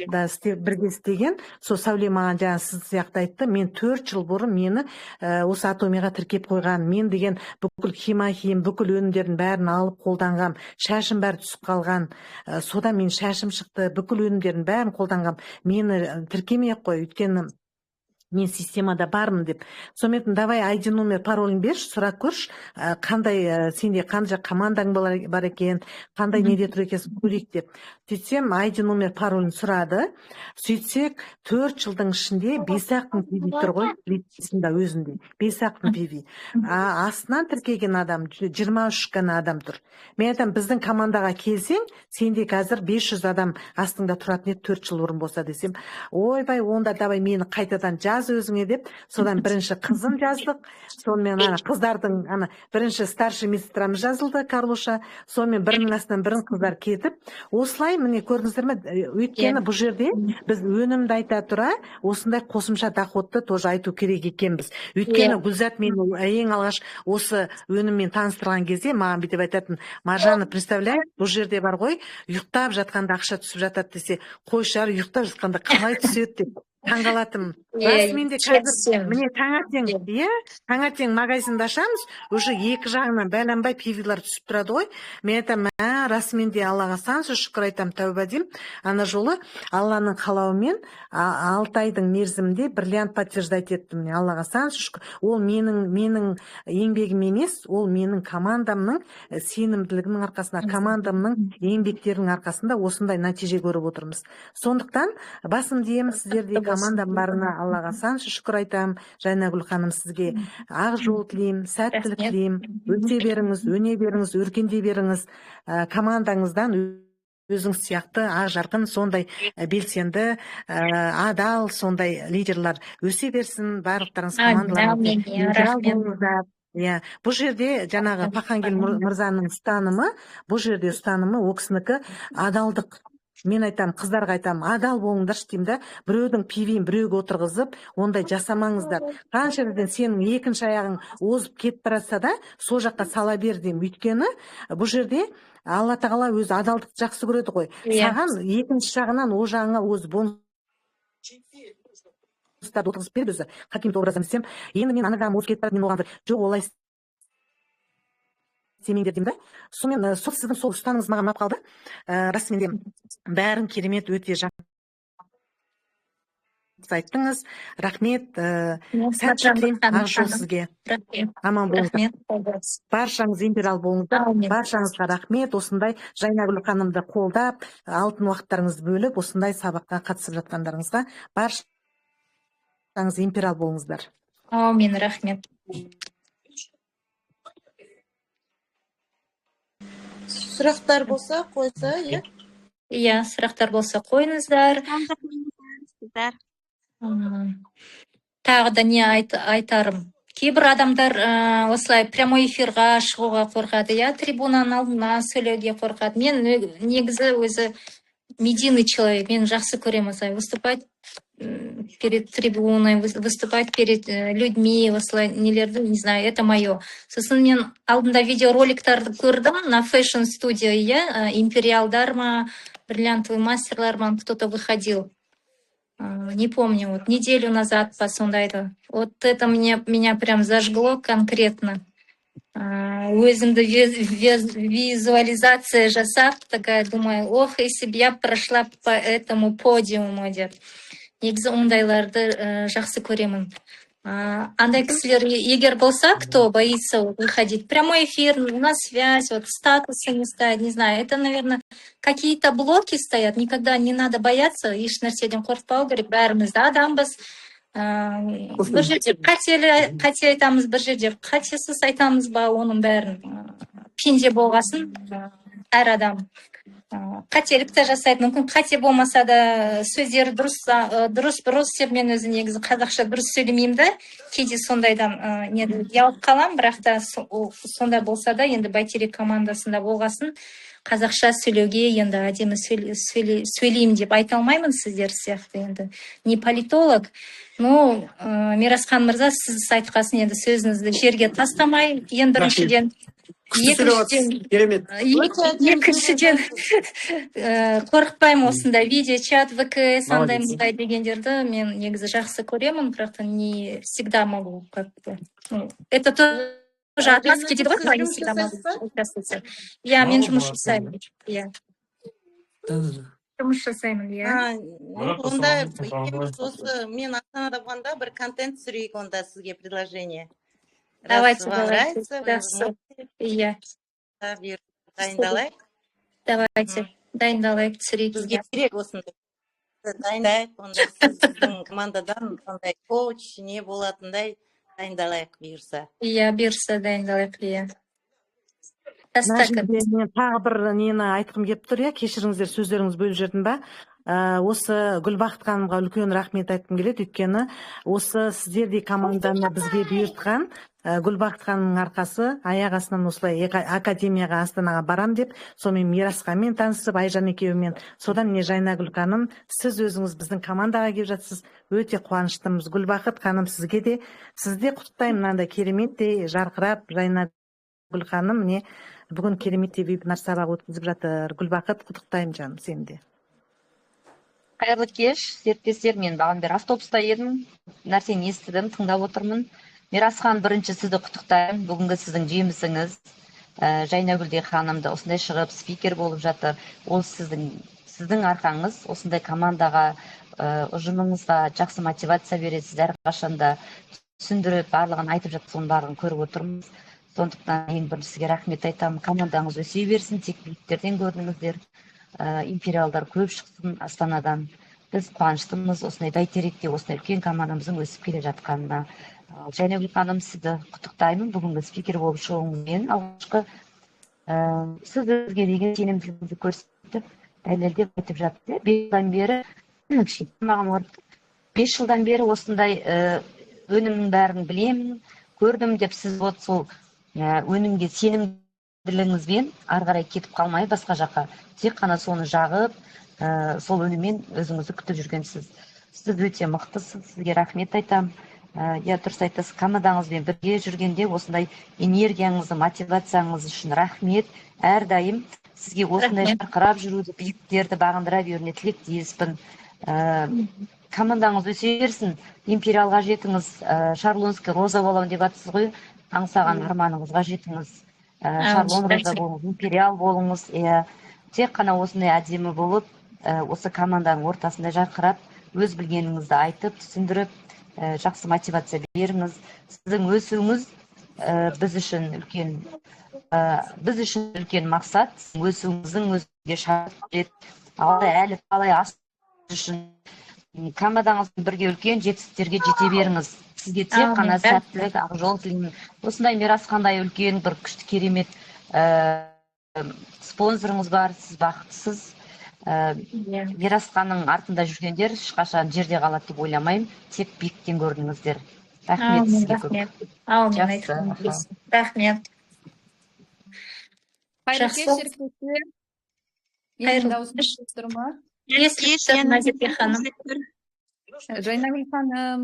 да бірге істеген, сол Сәуле маған жаңа сіз сияқты айтты, мен 4 жыл бұрын мені осы Атомиға тіркеп қойған, мен деген бүкіл химахим, бүкіл өнімдердің бәрін алып қолданғам, шашым бәрі түсіп қалған, содан мен шашым шықты, бүкіл өнімдердің бәрін қолданғам, мені тіркемей қой, өйткені мен системада бармын деп. Сонымен давай ID номер паролін берші, сұрақ көрші, қандай сенде қанша командаң бар екен, қандай неде тұр екенсің көрейік деп. Сөйтсем ID номер паролін сұрады. Сөйтсек 4 жылдың ішінде 5-ақ мың PV тұр ғой, лицензиясында өзінде. 5-ақ мың PV. Астынан тіркеген адам 23 ғана адам тұр. Мен айтам, біздің командаға келсең, сенде қазір 500 адам астыңда тұратын еді 4 жыл бұрын болса десем, ойбай, онда давай мені қайтадан жаз өзіңе деп, содан бірінші қызым жаздық, сонымен қыздардың бірінші старший медсестрамыз жазылды, Карлуша, сонымен бірінің астынан бірін қыздар кетіп, осылай міне көрдіңіздер ме, өйткені бұл жерде біз өнімді айта тұра, осындай қосымша доходты тоже айту керек екенбіз. Өйткені Гүлзат мен ең алғаш осы өніммен таныстырған кезде маған бүйтіп айтатын, Маржаны представляй, бұл жерде бар ғой, ұйықтап жатқанда ақша түсіп жатады десе, қой шығар, ұйықтап жатқанда қалай түседі деп таңғалатым. Расымен де қазір міне таңертең магазинді ашамыз, уже екі жағынан бәланбай пивилар түсіп тұрады ғой. Мен айтам, расымен де Аллаға сансыз шүкір айтам, тәуба деймін. Ана жолы Алланың қалауымен 6 айдың мерзімінде бриллиант подтверждать еттім. Аллаға сансыз шүкір. Ол менің еңбегім емес, ол менің командамның сенімділігінің арқасында, командамның еңбектерінің арқасында осындай нәтиже көріп отырмыз. Сондықтан басым деймін, сіздерде командам барына Аллаға сансыз шүкір айтам. Жайнагүл ханым, сізге ақ жол тілеймін, сәттілік тілеймін, өте беріңіз, өне беріңіз, өркендей беріңіз. Командаңыздан өзіңіз сияқты ақ жарқын, сондай белсенді, адал, сондай лидерлар өсе берсін. Барлықтарыңыз командаларыңыз. Бұл жерде жаңағы Пахангел мырзаның ұстанымы, бұл жерде ұстанымы ол кісінікі адалдық. Мен айтам, қыздарға айтам, адал болыңдаршы деймін да, біреудің пивин біреуге отырғызып, ондай жасамаңыздар. Қанша жерден сенің екінші аяғың озып кетіп баратса да, сол жаққа сала бер деймін. Өйткені бұл жерде Алла тағала өзі адалдықты жақсы көреді ғой. Саған екінші жағынан о жағыңа өзі бонустарды отырғызып берді өзі. Каким-то образом десем, енді мен анадам озып кетіп барады, мен оған жоқ олай істемеңдер деймін да. Сонымен сол сіздің сол ұстаныңыз маған ұнап қалды. Расымен де бәрін керемет, өте жақсы айттыңыз. Рахмет. Сәттілік тілеймін. Ақ жол сізге. Аман болыңыздар. Баршаңыз империал болыңыздар. Баршаңызға рахмет. Осындай Жайнагүл ханымды қолдап, алтын уақыттарыңызды бөліп, осындай сабаққа қатысып жатқандарыңызға баршаңыз империал болыңыздар. Аумин, рахмет. Сұрақтар болса қойса, сұрақтар болса қойыңыздар. Тағы да не айтарым. Кейбір адамдар осылай прямой эфирға шығуға қорқады, трибунаның алдына сөйлеуге қорқады. Мен негізі өзі медийный человек, мен жақсы көремін осылай выступать перед трибуной, выступать перед людьми, осылай нелерді, не знаю, это мое. Сосын мен алдында видеороликтарды көрдім на Fashion Studio, империалдар ма, бриллиантовый мастерлар ма, кто-то выходил. Не помню, вот неделю назад по сондайды. Вот это меня прям зажгло конкретно. Өзімді визуализация жасап, такая думаю, ох, если бы я прошла по этому подиуму деп. Негізі ондайларды жақсы көремін. Андай кісілер егер болса, кто боится выходить, прямой эфир, на связь, вот статусы не ставят, не знаю, это, наверное, какие-то блоки стоят, никогда не надо бояться, еш нәрседен қорықпау керек, бәріміз де адамбыз. Бір жерде қате айтамыз, бір жерде қатесіз айтамыз ба, оның бәрін пенде болғасын, әр адам қателік те жасайды, мүмкін қате болмаса да сөздері дұрыс деп мен өзі негізі қазақша дұрыс сөйлемеймін да, кейде сондайдан ұялып қалам, бірақ та сондай болса да енді бәйтерек командасында болғасын қазақша сөйлеуге енді әдемі сөйлеймін деп айта алмаймын сіздер сияқты енді. Не политолог, но Мирасхан мырза, сіз айтқасын енді сөзіңізді жерге тастамай, ең біріншіден екіншіден қорықпаймын осындай видеочат, ВКС, андай мұндай дегендерді мен негізі жақсы көремін, бірақ та не всегда могу как-то. Это тоже отмазки дейді ғой, не всегда могу участвовать. Я мен жұмыс жасаймын. Жұмыс жасаймын, Онда осы мен Астанада болғанда бір контент түсірейік онда сізге предложение. Давайте. Дайындалайық. Дайындалайық, түсірейік. Бізге керек осындай. Дайындайық, онда сіздің командадан ондай коуч не болатындай дайындалайық бұйырса. Бұйырса дайындалайық, Мен тағы бір нені айтқым келіп тұр, кешіріңіздер, сөздеріңіз бөліп жүрдім ба? Осы Гүлбақыт ханымға үлкен рахмет айтқым келеді, өйткені осы сіздердей команданы бізге бұйыртқан Гүлбақыт ханымның арқасы, аяқ астынан осылай академияға Астанаға барам деп, сонымен Мирасханмен танысып, Айжан екеуімен, содан не Жайнагүл ханым, сіз өзіңіз біздің командаға келіп жатсыз, өте қуаныштымыз. Гүлбақыт ханым, сізде құттықтаймын, мынандай кереметтей жарқырап, Жайнагүл ханым, міне бүгін кереметтей вебинар сабақ өткізіп жатыр. Гүлбақыт, құттықтаймын жаным, сені де. Қайырлы кеш, серіктестер, мен баған бері автобуста едім, нәрсені естідім, тыңдап отырмын. Мирасхан, бірінші сізді құттықтаймын, бүгінгі сіздің жемісіңіз. Жайнагүлдей ханымды осындай шығып спикер болып жатыр. Ол сіздің арқаңыз, осындай командаға, ұжымыңызға жақсы мотивация бересіз, әрқашанда түсіндіріп, барлығын айтып жатыр, соның барлығын көріп отырмыз. Сондықтан ең бірінші сізге рахмет айтамын. Командаңыз өсе берсін, тек биіктерден көрдіңіздер. Империалдар көп шықсын Астанадан. Біз қуаныштымыз осындай бәйтеректе, осындай үлкен командамыздың өсіп келе жатқанына. Жайнагүл ханым, сізді құттықтаймын бүгінгі спикер болып шығуыңызбен. Алғашқы сіз өзге деген сенімділігіңізді көрсетіп, дәлелдеп айтып жатты. 5 жылдан бері осындай өнімнің бәрін білемін, көрдім деп сіз сол өнімге сенімділігіңізбен ары қарай кетіп қалмай басқа жаққа, тек қана соны жағып, сол өніммен өзіңізді күтіп жүргенсіз. Сіз өте мықтысыз, сізге рахмет айтамын. Дұрыс айтасыз, командаңызбен бірге жүргенде осындай энергияңызды, мотивацияңыз үшін рахмет. Әрдайым сізге осындай жарқырап жүруді, биіктерді бағындыра беруіне тілектеспін. Командаңыз өсе берсін, империалға жетіңіз, Шарлонский роза боламын деп атсыз ғой, аңсаған арманыңызға жетіңіз. Шарлон роза болыңыз, империал болыңыз. Тек қана осындай әдемі болып, осы команданың ортасында жарқырап, өз білгеніңізді айтып, түсіндіріп, жақсы мотивация беріңіз. Сіздің өсуіңіз біз үшін үлкен мақсат. Өсуіңіздің өзіңізге шарт, әлі қалай асу үшін командаңызбен бірге үлкен жетістіктерге жете беріңіз. Сізге тек қана сәттілік, ақ жол тілеймін. Осындай Мирасхандай үлкен бір күшті керемет спонсорыңыз бар, сіз бақыттысыз. Мирасханның артында жүргендер ешқашан жерде қалады деп ойламаймын, тек биіктен көрдіңіздер. Рахмет сізге көп. Рахмет. Қайырлы кеш, серіктестер. Менің дауысым шығып тұр ма? Жайнагүл ханым,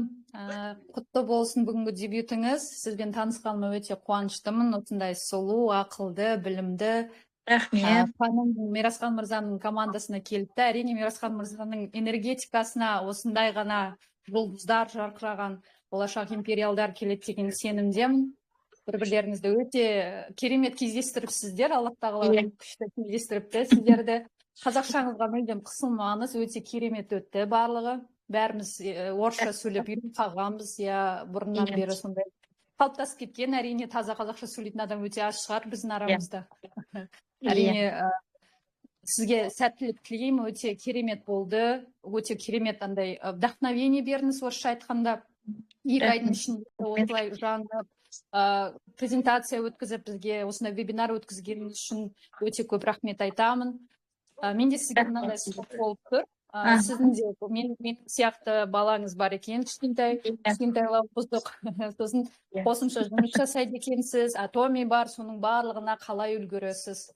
құтты болсын бүгінгі дебютіңіз. Сізбен танысқаныма өте қуаныштымын. Осындай сұлу, ақылды, білімді, Рахмет. Ханым Мирасхан мырзаның командасына келіпті. Әрине Мирасхан мырзаның энергетикасына осындай ғана жұлдыздар жарқыраған болашақ империалдар келеді деген сенімдемін. Бір-бірлеріңізді өте керемет кездестіріпсіздер. Аллах тағала күшті кездестіріпті сіздерді. Қазақшаңызға мүлдем қысылмаңыз, өте керемет өтті барлығы. Бәріміз орысша сөйлеп үйреніп қалғанбыз, иә, бұрыннан бері сондай қалыптасып кеткен. Әрине таза қазақша сөйлейтін адам өте аз шығар біздің арамызда. Әрине сізге сәттілік тілеймін, өте керемет болды, өте керемет андай вдохновение бердіңіз орысша айтқанда. 2 айдың ішінде осылай жанып презентация өткізіп бізге осындай вебинар өткізгеніңіз үшін өте көп рахмет айтамын. Менде сізге мынандай сұрақ болып тұр. Сіздің де мен сияқты балаңыз бар екен, кішкентайлау бұзық. Сосын қосымша жұмыс жасайды екенсіз, Атоми бар, соның барлығына қалай үлгересіз?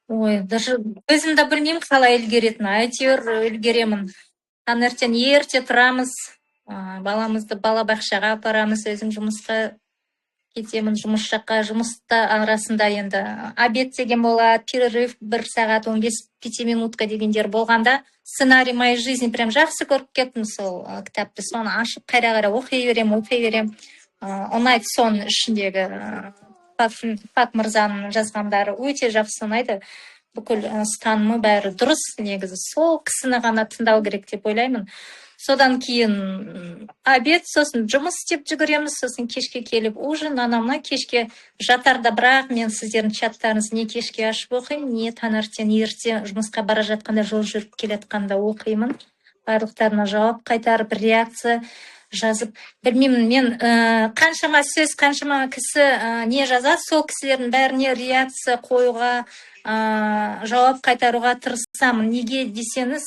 Ой, даже өзім де білмеймін қалай үлгеретін, әйтеуір үлгеремін. Таңертең ерте тұрамыз, баламызды балабақшаға апарамыз, өзім жұмысқа кетемін, жұмыс жаққа, жұмыста арасында енді обед деген болады, перерыв 1 сағат 15 минутка дегендер болғанда, сценарий моей жизни прям жақсы көріп кеттім сол кітапты. Соны ашып қайда-қайда оқи берем. Ұнайды соның ішіндегі Пак мырзаның жазғандары өте жақсы ұнайды. Бүкіл ұстанымы бәрі дұрыс, негізі сол кісіні ғана тыңдау керек деп ойлаймын. Содан кейін обед, сосын жұмыс істеп жүгіреміз, сосын кешке келіп ужин, анамна кешке жатарда, бірақ мен сіздердің чаттарыңызды не кешке ашып оқимын, не таңертең ерте жұмысқа бара жатқанда, жол жүріп келетқанда оқимын. Барлықтарына жауап қайтарып, реакция жазып, білмеймін, мен қаншама сөз, қаншама кісі не жазады, сол кісілердің бәріне реакция қоюға, жауап қайтаруға тырысамын. Неге десеңіз,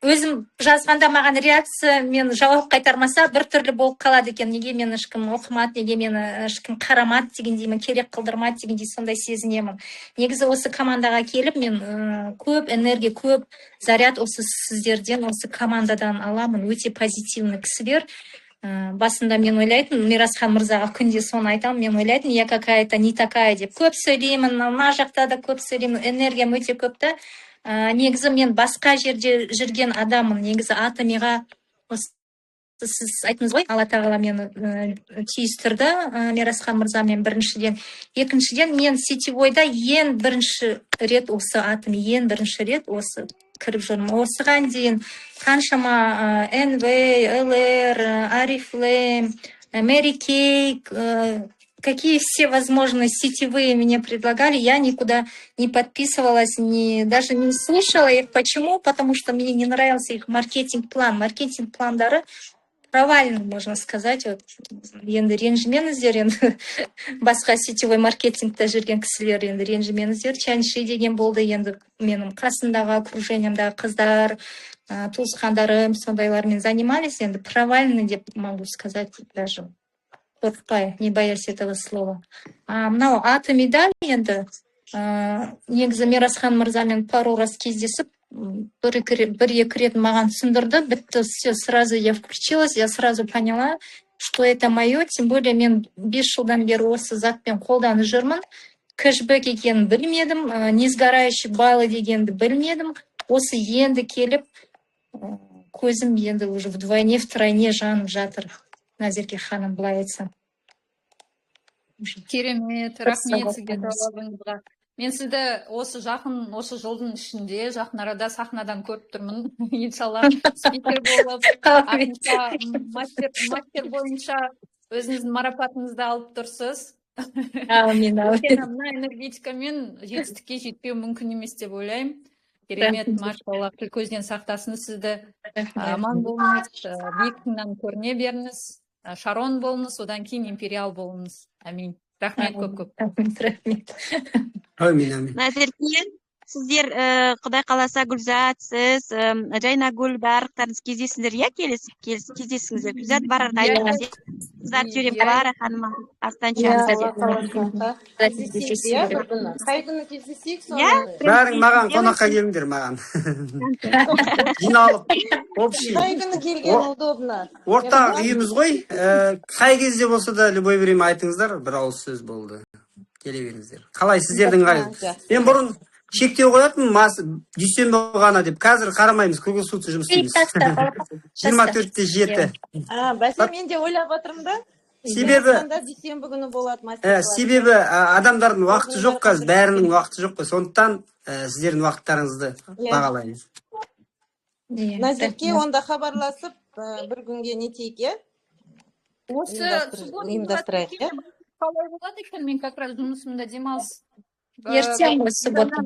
өзім жазғанда маған реакция, мен жауап қайтармаса бір түрлі болып қалады екен. Неге мен ешкім оқымады, неге мен ешкім қарамады дегендей, мен керек қылдырмады дегендей сондай сезінемін. Негізі осы командаға келіп, мен көп энергия, көп заряд осы сіздерден, осы командадан аламын. Өте позитивный кісілер. Басында мен ойлайтын, Мирасхан мырзаға күнде соны айтамын, мен ойлайтын, я какая-то не такая деп. Көп сөйлеймін, мына жақта да көп сөйлеймін, энергиям өте көпті. Негізі мен басқа жерде жүрген адаммын. Негізі Атомиға сіз айттыңыз ғой, Алла тағала мені түйістірді Мирасхан мырзамен біріншіден. Екіншіден, мен сетевойда ең бірінші рет осы Атоми, ең бірінші рет осы кіріп жүрмін. Осыған дейін қаншама НВ, ЛР, Арифлейм, Мэри Кей, какие все возможные сетевые мне предлагали, я никуда не подписывалась, даже не слушала их. Почему? Потому что мне не нравился их маркетинг-план. Маркетинг-пландары провальный, можно сказать. Вот, енді ренжімеңіздер, енді басқа сетевой маркетингта жүрген кісілер, енді ренжімеңіздер. Чанши деген болды, енді менің қасымдағы окружениямдағы қыздар, туысқандарым, сондайлармен занимались, енді провальный деп могу сказать даже. Қорықпай, не боясь этого слова. Мынау Атомида енді негізі Мирасхан мырзамен пару раз кездесіп, бір-екі рет маған түсіндірді, бітті, все, сразу я включилась, я сразу поняла, что это мое, тем более мен 5 жылдан бері осы затпен қолданып жүрмін. Кэшбэк екенін білмедім, несгорающий баллы дегенді білмедім. Осы енді келіп, көзім енді уже вдвойне, втройне жанып жатыр. Назерке ханым былай айтсам. Керемет, рахмет сізге жауабыңызға. Мен сізді осы жылдың ішінде, жақын арада сахнадан көріп тұрмын. Иншалла, спикер болып, мастер бойынша өзіңіздің марапатыңызды алып тұрсыз. Әумин. Мына энергетикамен жетістікке жетпеу мүмкін емес деп ойлаймын. Керемет, машалла, тіл көзден сақтасын сізді. Аман болыңыз, биіктіңнен көріне беріңіз. Шарон болыңыз, одан кейін империал болыңыз. Амин. Рахмет көп-көп. Рахмет. Амин. Назерке, сіздер Құдай қаласа Гүлзат, сіз, Жайнагүл барлықтарыңыз кездесіңдер, иә, кездесіңіздер. Гүлзат бар ардайда. Гүлзат жүрем бар, ханым Астанча. Қай күні кездесейік, Бәрің маған қонаққа келіңдер, маған. Жиналып, общий. қай күні келген удобно. Ортақ үйіміз ғой. Қай кезде болса да любой время айтыңыздар, бір ауыз сөз болды. келе беріңіздер. Қалай сіздердің Жақсы. мен бұрын шектеу қоятын дүйсенбі ғана деп. Қазір қарамаймыз, круглосуточно жұмыс істейміз. 24/7. Бәсе мен де ойлап отырмын да. Себебі дүйсенбі күні болады мастер-класс. себебі адамдардың уақыты жоқ қазір, бәрінің уақыты жоқ қой. Сондықтан сіздердің уақыттарыңызды бағалаймыз. Назерке онда хабарласып, бір күнге не етейік, иә? Осы ұйымдастырайық, иә? қалай болады екен, мен как раз жұмысымда демалыс. ертең ғой суббота.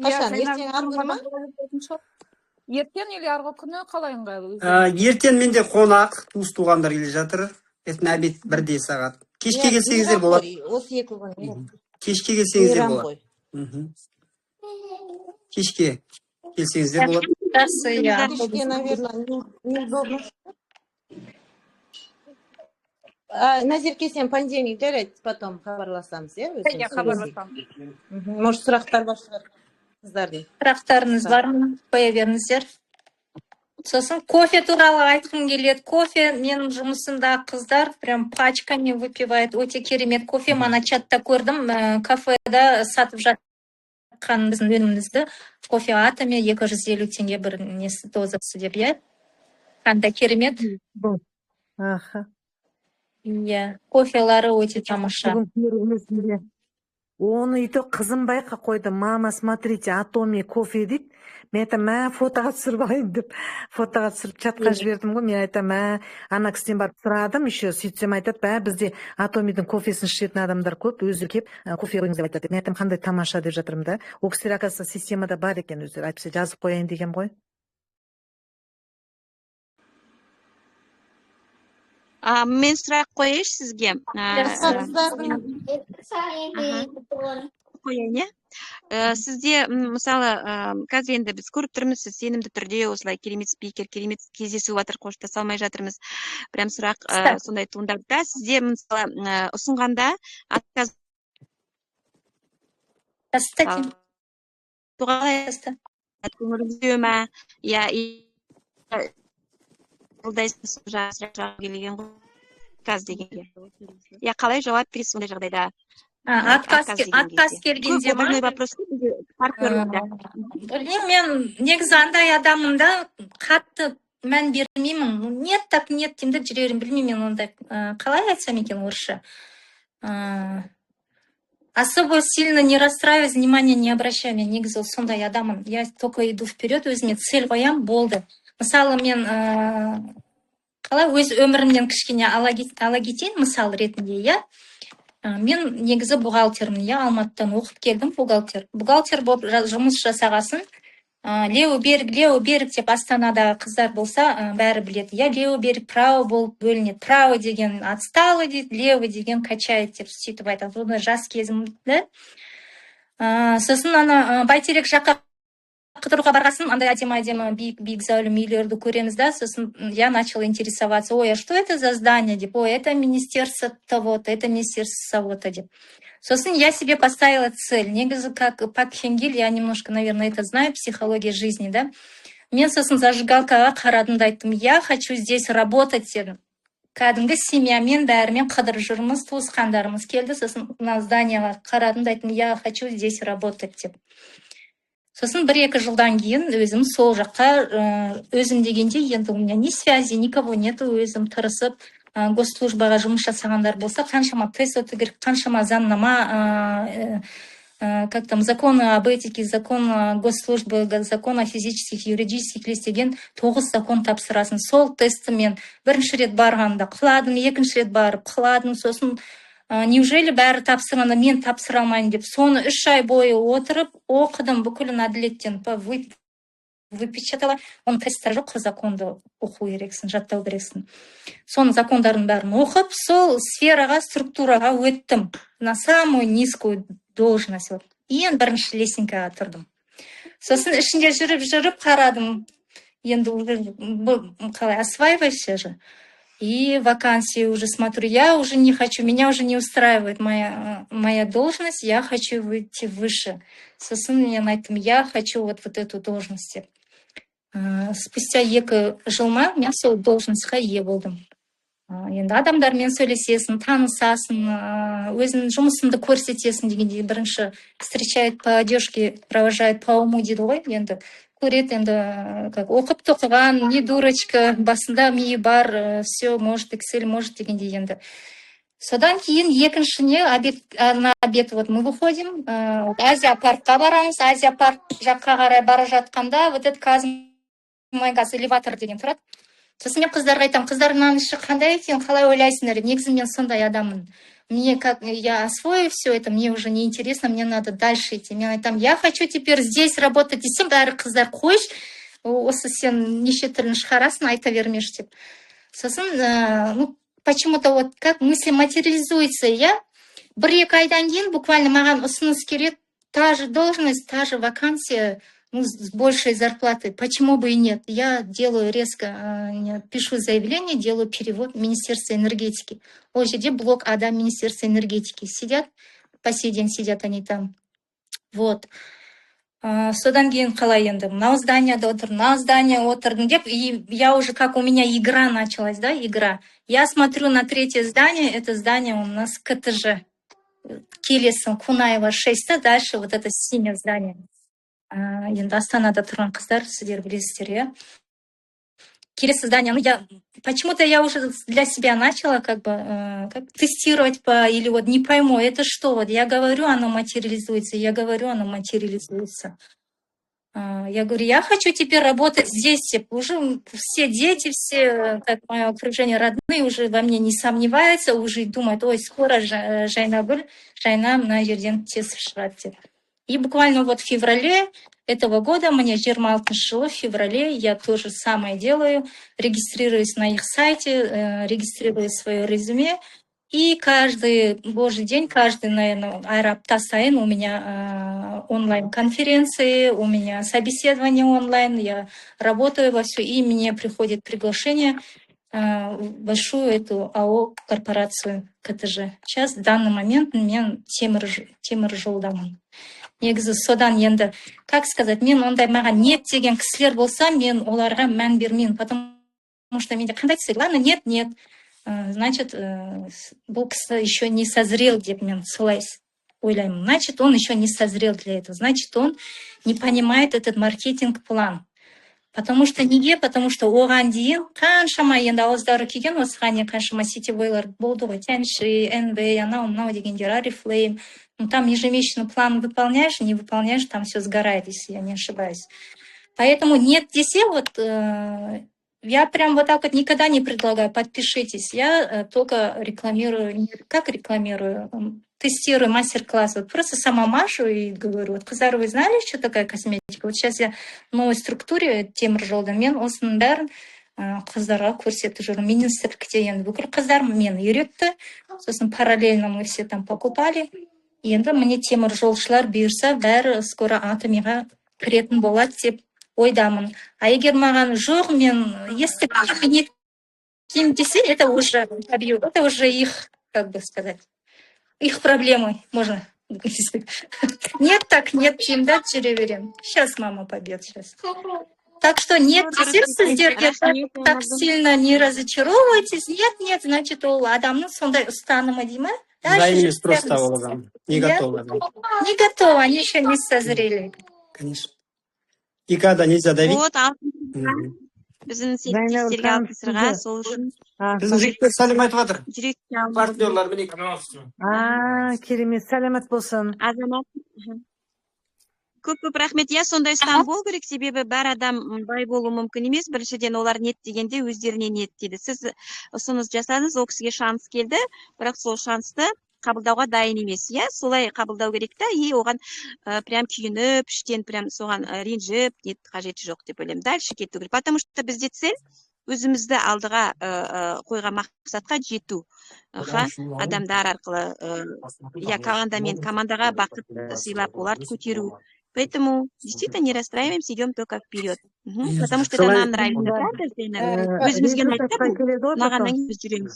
Қашан? Ертең арғы күні ма? Ертең или арғы күні қалай ыңғайлы? Ертең менде қонақ, туыс-туғандар келе жатыр. Ертең обед 1 сағат. Кешке келсеңіздер болады. Осы 2 күн. Кешке келсеңіздер болады. Кешке келсеңіздер болады. Кешке, наверное, неудобно. Назерке, сен понедельник жарайды, потом хабарласамыз, иә? Я хабарласам. Может, сұрақтар бар шығар қыздардың. Сұрақтарыңыз бар ма? Қоя беріңіздер. Сосын кофе туралы айтқым келеді. Кофе менің жұмысымда қыздар прям пачками выпивает. Өте керемет кофе. Мана чатта көрдім. Кафеда сатып жатқан біздің өнімімізді. Кофе атоме 250 теңге бір несі дозасы деп, иә? Қандай керемет. Иә, кофелары өте тамаша. Оны өйтіп қызым байқа қойды. Мама, смотрите, атоме кофе дейді. Мен айтам, фотоға түсіріп алайын деп. Фотоға түсіріп чатқа жібердім ғой. Мен айтам, ана кісіден барып сұрадым, еще сөйтсем айтады, бізде атомидің кофесін ішетін адамдар көп, өзі кеп кофе қойыңыз деп айтады. Мен айтам, қандай тамаша деп жатырмын да. Ол кісілер оказывается системада бар екен өздері. Айтпаса жазып қояйын деген ғой. Мен сұрақ қояйыншы сізге. Қояйын, иә? Сізде, мысалы, қазір енді біз көріп тұрмыз, сіз сенімді түрде осылай керемет спикер, керемет кездесу жатыр, қоштаса алмай жатырмыз. Прям сұрақ сондай туындап та, сізде, мысалы, ұсынғанда отказ көңіліңізде ме? Қолдайсыз сұрақ келген ғой, отказ дегенге. Қалай жауап бересіз сондай жағдайда? Отказ келгенде ма? Мен негізі андай адамында қатты мән бермеймін. Нет, так нет деймін, жүрегім білмеймін ондай. Қалай айтсам екен орысша? Особо сильно не расстраиваюсь, внимания не обращаю. Мен негізі сондай адамын. Я только иду вперед, өзіме цель қоям, болды. Мысалы, мен қалай өз өмірімнен кішкене ала кетейін, мысал ретінде, иә? Мен негізі бухгалтермін, иә, Алматыдан оқып келдім, бухгалтер болып жұмыс жасағасын. Лево берег деп Астанадағы қыздар болса, бәрі біледі, иә, лево берег право болып бөлінеді. Право деген отстало дейді, лево деген качает деп сөйтіп айтады. Оны жас кезімді. Сосын ана Бәйтерек жаққа қыдыруға барғасын, андай әдемі биік зәулім үйлерді көреміз да, сосын я начала интересоваться, ой, а что это за здание, деп, ой, это министерство того-то, это министерство того-то, деп. Сосын я себе поставила цель, негізі, как Пак Хенгиль, я немножко, наверное, это знаю, психология жизни, да. Мен сосын зажигалкаға қарадым да айттым, я хочу здесь работать, дедім. Кәдімгі семьямен, бәрімен қыдырып жүрміз, туысқандарымыз келді, сосын зданияға қарадым да айттым, я хочу здесь работать, деп. Сосын 1-2 жылдан кейін өзім сол жаққа өзім дегенде енді у меня ни связи, никого нету, өзім тырысып госслужбаға жұмыс жасағандар болса, қаншама тест өту керек, қаншама заңнама, как там, законы об этике, закон о госслужбе, закон о физических, юридических лиц деген 9 закон тапсырасын. Сол тестті мен бірінші рет барғанда қыладым, екінші рет барып қыладым, сосын неужели бәрі тапсырғанда мен тапсыра алмайын деп, соны 3 ай бойы отырып, оқыдым, бүкілін әділеттен выпечатала. Оның тесттері жоқ, законды оқу керексің, жаттау керексің. Соның закондарын бәрін оқып, сол сфераға, структураға өттім. На самую низкую должность. Ең бірінші лесенкаға тұрдым. Сосын ішінде жүріп қарадым. Енді қалай осваивайся же. И вакансии уже смотрю, я уже не хочу, меня уже не устраивает моя должность, я хочу выйти выше. Сосын мен айттым, я хочу вот эту должность. Спустя 2 жылма мен сол должностьқа ие болдым. Енді адамдармен сөйлесесің, танысасың, өзінің жұмысыңды көрсетесің дегендей бірінші встречает по одежке, провожает по уму дейді ғой. Енді көреді, енді как оқып тоқыған, не дурочка, басында миы бар, все может, Excel может дегендей енді. Содан кейін екіншіне на обед вот мы выходим, Азия паркқа барамыз. Азия парк жаққа қарай бара жатқанда вот этот Казмайгаз элеватор деген тұрады. Сосын мен қыздарға айтамын, қыздар мынаның іші қандай екен, қалай ойлайсыңдар? Негізі мен сондай адаммын. Мне как я освою все это, мне уже не интересно, мне надо дальше идти. Мен айтамын, я хочу теперь здесь работать десем, бәрі қыздар қойш, осы сен неше түрін шығарасың, айта бермеш деп. Сосын, почему-то вот как мысли материализуется, я бір-екі айдан кейін буквально маған ұсыныс керек, та же должность, та же вакансия, с большей зарплатой. Почему бы и нет? Я делаю резко, пишу заявление, делаю перевод в Министерство энергетики. Ол жерде блок Ада Министерства энергетики. Сидят, по сей день сидят они там. Вот. Содан кейін қалай енді, мынау зданияда отыр, мынау здание отырдым деп, и я уже, как у меня игра началась, да, игра. Я смотрю на третье здание, это здание у нас КТЖ. Келесің, Кунаева 6, дальше вот это синее здание. Енді Астанада тұрған қыздар, сіздер білесіздер, иә. Келесі здание, почему-то я уже для себя начала как тестировать или вот не пойму, это что, вот я говорю, оно материализуется, я говорю, оно материализуется. Я говорю, я хочу теперь работать здесь, уже все дети, все, как мое окружение, родные уже во мне не сомневаются, уже думают, ой, скоро Жайна мына жерден тез шығады деп. И буквально вот в феврале этого года, мне 26 жылы, в феврале, я то же самое делаю, регистрируюсь на их сайте, регистрирую свое резюме, и каждый божий день, каждый, наверное, апта сайын у меня онлайн-конференции, у меня собеседование онлайн, я работаю во все, и мне приходит приглашение в большую эту АО корпорацию КТЖ. Сейчас, в данный момент, мен теміржолдамын. Негізі содан енді, как сказать, мен ондай маған нет деген кісілер болса, мен оларға мән бермеймін, потому что менде қандай кісі, ладно, нет, значит, бұл кісі еще не созрел деп мен солай ойлаймын. Значит, он еще не созрел для этого, значит, он не понимает этот маркетинг-план. Потому что неге, потому что оған дейін қаншама енді ауыздары келген, осыған дейін қаншама сетевойлар болды ғой, Тяньши, НБ, анау дегендер, Арифлейм. Ну, там ежемесячный план выполняешь, не выполняешь, там все сгорает, если я не ошибаюсь. Поэтому нет, здесь вот я прям вот так вот никогда не предлагаю, подпишитесь. Я только рекламирую, как рекламирую, тестирую мастер-класс. Вот просто сама машу и говорю, вот, қыздар, вы знали, что такая косметика? Вот сейчас я в новой структуре теміржолдың, мен осының бәрін қыздарға көрсетіп жүрмін. Министрлікте енді бүкіл қыздар мені үйретті. Сосын параллельно мы все там покупали. Енді мне теміржолшылар бұйырса, бәрі скоро атомиға кіретін болады деп ойдамын. А егер маған жоқ, мен естіп кем десе, это уже их, как бы сказать, их проблемы, можно. Нет, так нет, чем да, жүре. Сейчас мама побьет, сейчас. Так что нет, сіздерге так сильно не разочаровывайтесь. Нет, значит, ол адамның сондай ұстанымы деймі? Да, емес просто олған. Не готовы. Не готовы, они еще не созрели. Конечно. И когда нельзя давить. Вот, біздің сіздерге алтын сырға, сол үшін. Біздің жігіттер сәлем айтып жатыр. Жүрекке Партнерлар міне. Керемет, сәлемет болсын. Азамат. Көп рахмет. Я сондай ұстан болу керек, себебі бар адам бай болу мүмкін емес. Біріншіден олар нет дегенде өздеріне нет дейді. Сіз ұсыныс жасадыңыз, ол кісіге шанс келді, бірақ сол шансты қабылдауға дайын емес, иә, солай қабылдау керек та, и оған прям күйініп, іштен прям соған ренжіп, нет, қажеті жоқ деп ойлаймын. Дальше кету керек. Потому что бізде цель өзімізді алдыға қойған мақсатқа жету. Адамдар арқылы, я командаға бақыт сыйлап, оларды көтеру. Поэтому действительно не расстраиваемся, идем только вперед. Потому что это нам нравится. Өзімізге ұнайды, маған біз жүреміз.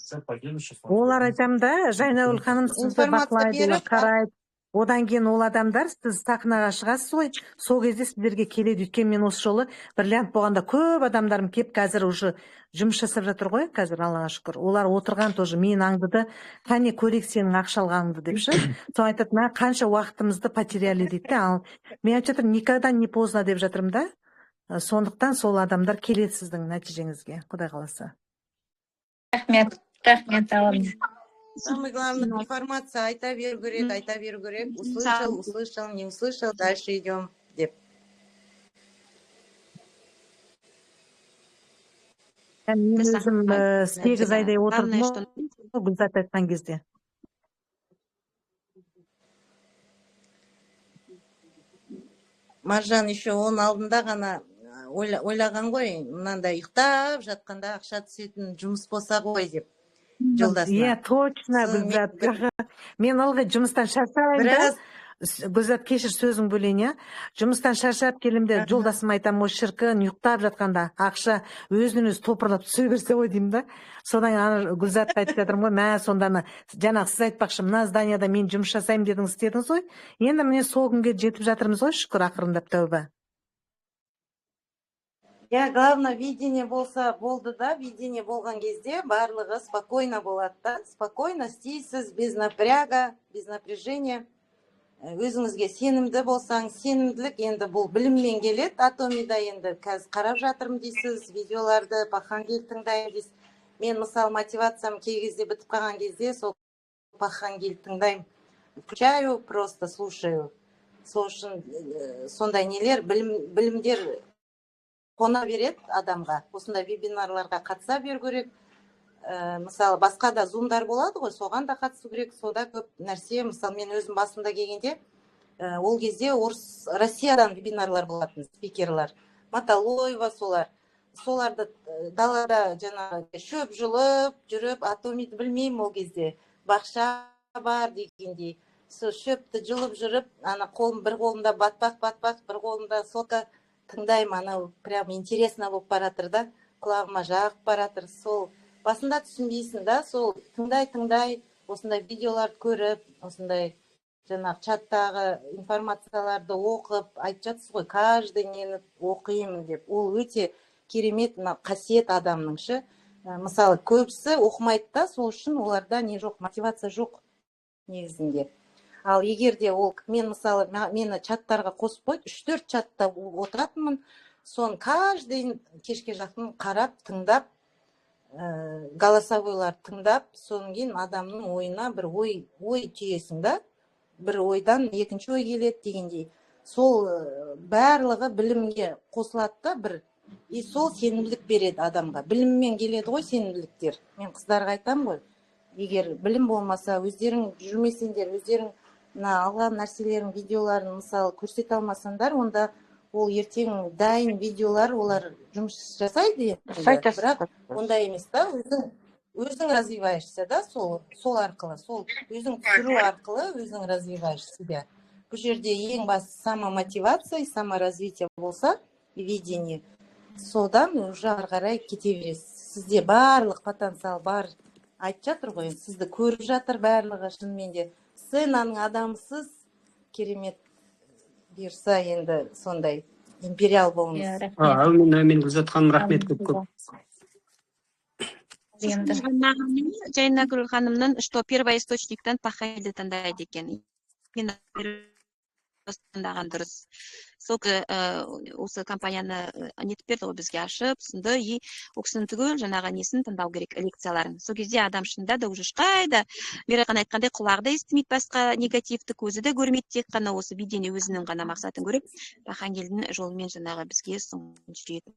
Олар айтам да, Жайнагүл ханым сізді бақылайды, қарайды. Одан кейін ол адамдар сіз сахнаға шығасыз ғой, сол кезде сіздерге келеді. Өйткені мен осы жолы бриллиант болғанда көп адамдарым кеп қазір уже жұмыс жасап жатыр ғой, қазір Аллаға шүкір. Олар отырған тоже мен аңдыды, қане көрейік сенің ақша алғаныңды деп ше. Соң айтады, мә қанша уақытымызды потеряли дейді. Ал мен айтып жатырмын, никогда не поздно деп жатырмын да. Сондықтан сол адамдар келеді сіздің нәтижеңізге, Құдай қаласа. Рахмет, алым. Самое главное, информация айта беру керек, услышал, не услышал, дальше идем деп. Мен өзім 8 айдай отырдым Гүлзат айтқан кезде. Маржан еще оның алдында ғана ойлаған ғой, мынандай ұйықтап жатқанда ақша түсетін жұмыс болса ғой деп. Жолдасына. Точно, Гүлзат. Мен ылғи жұмыстан шаршаймын да. Гүлзат, кешір сөзің бөлейін, жұмыстан шаршап келімде жолдасым айтам, о шіркін, ұйықтап жатқанда ақша өзінен өзі топырлап түсе берсе ғой деймін да. Содан Гүлзатқа айтып жатырмын ғой, мә сонданы жаңағы сіз айтпақшы, мына зданияда мен жұмыс жасаймын дедіңіз, істедіңіз ғой. Енді міне сол күнге жетіп жатырмыз ғой, шүкір, ақырындап, тәуба. Главное, видение болса болды да, видение болған кезде барлығы спокойно болады да, спокойно істейсіз, без напряга, без напряжения. Өзіңізге сенімді болсаң, сенімділік енді бұл біліммен келеді. Атомида енді қазір қарап жатырмын дейсіз, видеоларды Пахангел тыңдаймын дейсіз. Мен мысалы мотивациям кей кезде бітіп қалған кезде сол Пахангел тыңдаймын. Включаю, просто слушаю. Сол үшін сондай нелер, білімдер қона береді адамға. Осындай вебинарларға қатыса беру керек. Мысалы басқа да зумдар болады ғой, соған да қатысу керек. Сода көп нәрсе, мысалы мен өзім басында келгенде ол кезде Россиядан вебинарлар болатын, спикерлар. Маталоева соларды далада жаңағы шөп жұлып жүріп, атомиді білмеймін ол кезде. Бақша бар дегендей. Сол шөпті жұлып жүріп, бір қолымда батпақ, бір қолымда сока тыңдаймын, анау прям интересно болып баратыр да, құлағыма жағып баратыр. Сол басында түсінбейсің да, сол тыңдай, осындай видеоларды көріп, осындай жаңағы чаттағы информацияларды оқып, айтып жатсыз ғой, каждый нені оқимын деп. Ол өте керемет қасиет адамның ше. Мысалы, көбісі оқымайды да, сол үшін оларда не жоқ, мотивация жоқ негізінде. Ал егер де ол, мен мысалы, мені чаттарға қосып қойды, 3-4 чатта отыратынмын, сон каждый кешке жақын қарап, тыңдап, голосовойлар тыңдап, содан кейін адамның ойына бір ой түйесің да, бір ойдан екінші ой келеді дегендей. Сол барлығы білімге қосылады да бір, и сол сенімділік береді адамға. Біліммен келеді ғой сенімділіктер. Мен қыздарға айтам ғой, егер білім болмаса, өздерің жүрмесеңдер, өздерің алған нәрселерін, видеоларын мысалы көрсете алмасаңдар, онда ол ертең дайын видеолар, олар жұмыс жасайды. Бірақ ондай емес та, өзің развиваешься да, сол арқылы, сол өзің түсіру арқылы өзің развиваешь себя. Бұл жерде ең басты самомотивация, саморазвитие болса, видение, содан уже ары қарай кете бересіз. Сізде барлық потенциал бар, айтып жатыр ғой, сізді көріп жатыр барлығы, шынымен де сценаның адамсыз керемет бұйырса енді сондай империал болыңыз. Әумин, Гүлзат ханым, рахмет көп. Жайнагүл ханымның, что первый источниктен Пахангелді таңдайды екен. Мен таңдаған дұрыс. Сол осы компанияны нетіп берді ғой бізге ашып, сынды, и оқысын түгіл жаңағы несін тыңдау керек, лекцияларын. Сол кезде адам шында да уже шқайда, Мейрахан айтқандай құлағы да естімейді, басқа негативті көзі де көрмейді, тек қана осы видение өзінің ғана мақсатын көріп, Пахангелдің жолымен жаңағы бізге жүреді.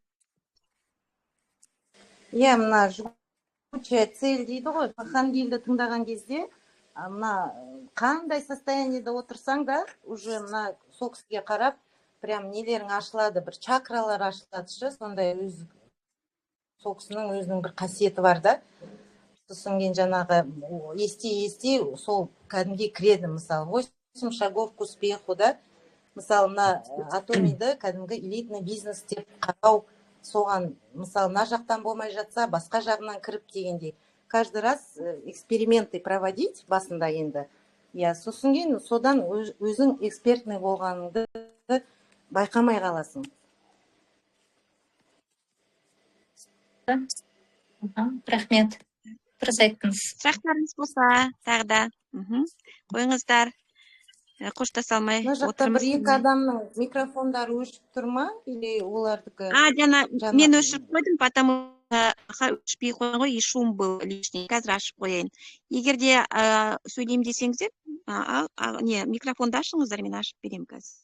Мына жгучая цель дейді ғой, Пахангелді тыңдаған кезде, мына қандай состояниеде отырсаң да, уже мына сол кісіге қарап, прям нелерің ашылады, бір чакралар ашылады ше, сондай сол кісінің өзінің бір қасиеті бар да. Сосын кейін жаңағы ести, сол кәдімге кіреді, мысалы, 8 шагов к успеху, да. Мысалы, мына атомиді кәдімгі элитный бизнес деп қарау, соған, мысалы, на жақтан болмай жатса, басқа жағынан кіріп дегендей. Каждый раз эксперименты проводить басында енді. сосын кейін содан өзің экспертный болғаныңды байқамай қаласың. Рахмет. Дұрыс айттыңыз. Сұрақтарыңыз болса, тағы да қойыңыздар. Қоштаса алмай Мына жақта отырмыз. бір-екі адамның микрофондары өшіп тұр ма? Или олардікі? Мен өшіріп қойдым, потому өшпей қойған ғой, и шум был лишний. Қазір ашып қояйын. Егер де сөйлеймін десеңіздер, микрофонды ашыңыздар, мен ашып беремін қазір.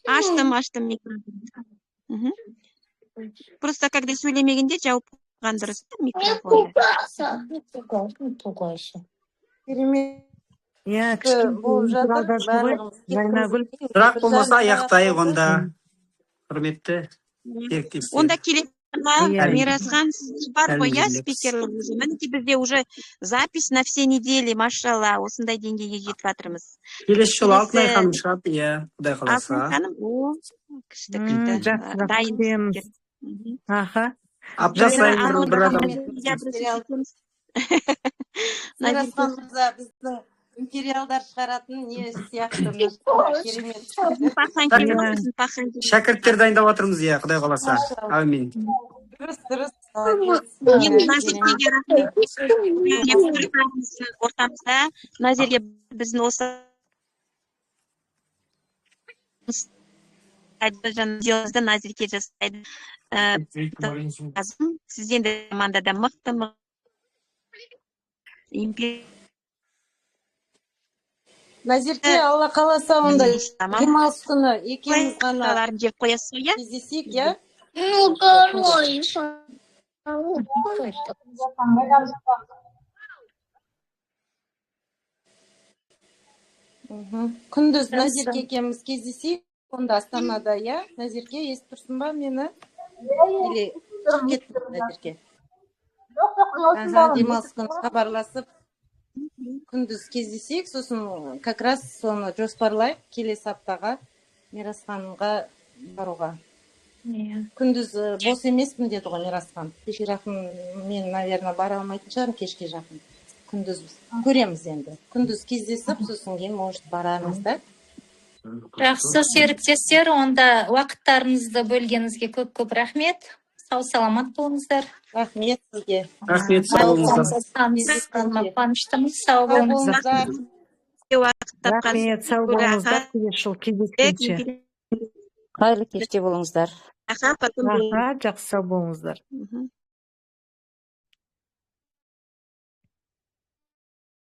Аштым микрофонды. Просто когда сөйлемегенде жауып қойған дұрыс микрофонды. Керемет болып жатыр. Сұрақ болмаса аяқтайық онда. Құрметті серіктестер. Онда келесі Мирасхан, сіз бар ғой, спикерлік өзі. Мінекей бізде уже запись на все недели, машалла, осындай деңгейге жетіп жатырмыз. Келесі жолы Алтынай ханым шығады, Құдай қаласа. Алтынай ханым, күшті. Дайын. Аха. Апта сайын бір адам. Мирасхан мырза біздің материалдар шығаратын не сияқты керемет. Шәкірттер дайындап отырмыз, Құдай қаласа. Әумин. Дұрыс. Ортамызда Назерге біздің осы Назерге жасайды. Сіз енді командада мықты. Назерке, Алла қаласа онда демалыс күні екеуміз ғана жеп қоясыз ғой, кездесейік, Күндіз Назерке екеуміз кездесейік, онда Астанада, Назерке, естіп тұрсың ба мені? Или шығып кеттің, Назерке? Демалыс күні хабарласып, күндіз кездесейік, сосын как раз соны жоспарлайық келесі аптаға Мирасханға баруға. Күндіз бос емеспін деді ғой Мирасхан. Кешке жақын мен, наверное, бара алмайтын шығармын, кешке жақын. Күндіз көреміз енді. Күндіз кездесіп, сосын кейін может барамыз да. Жақсы серіктестер, онда уақыттарыңызды бөлгеніңізге көп рахмет. Сау саламат болыңыздар. Рахмет сізге. Рахмет, сау болыңыздар. Қуаныштымыз, сау болыңыздар. Рахмет, сау болыңыздар. Келесі жыл кездескенше. Қайырлы кеште болыңыздар. Аха, Жақсы сау болыңыздар.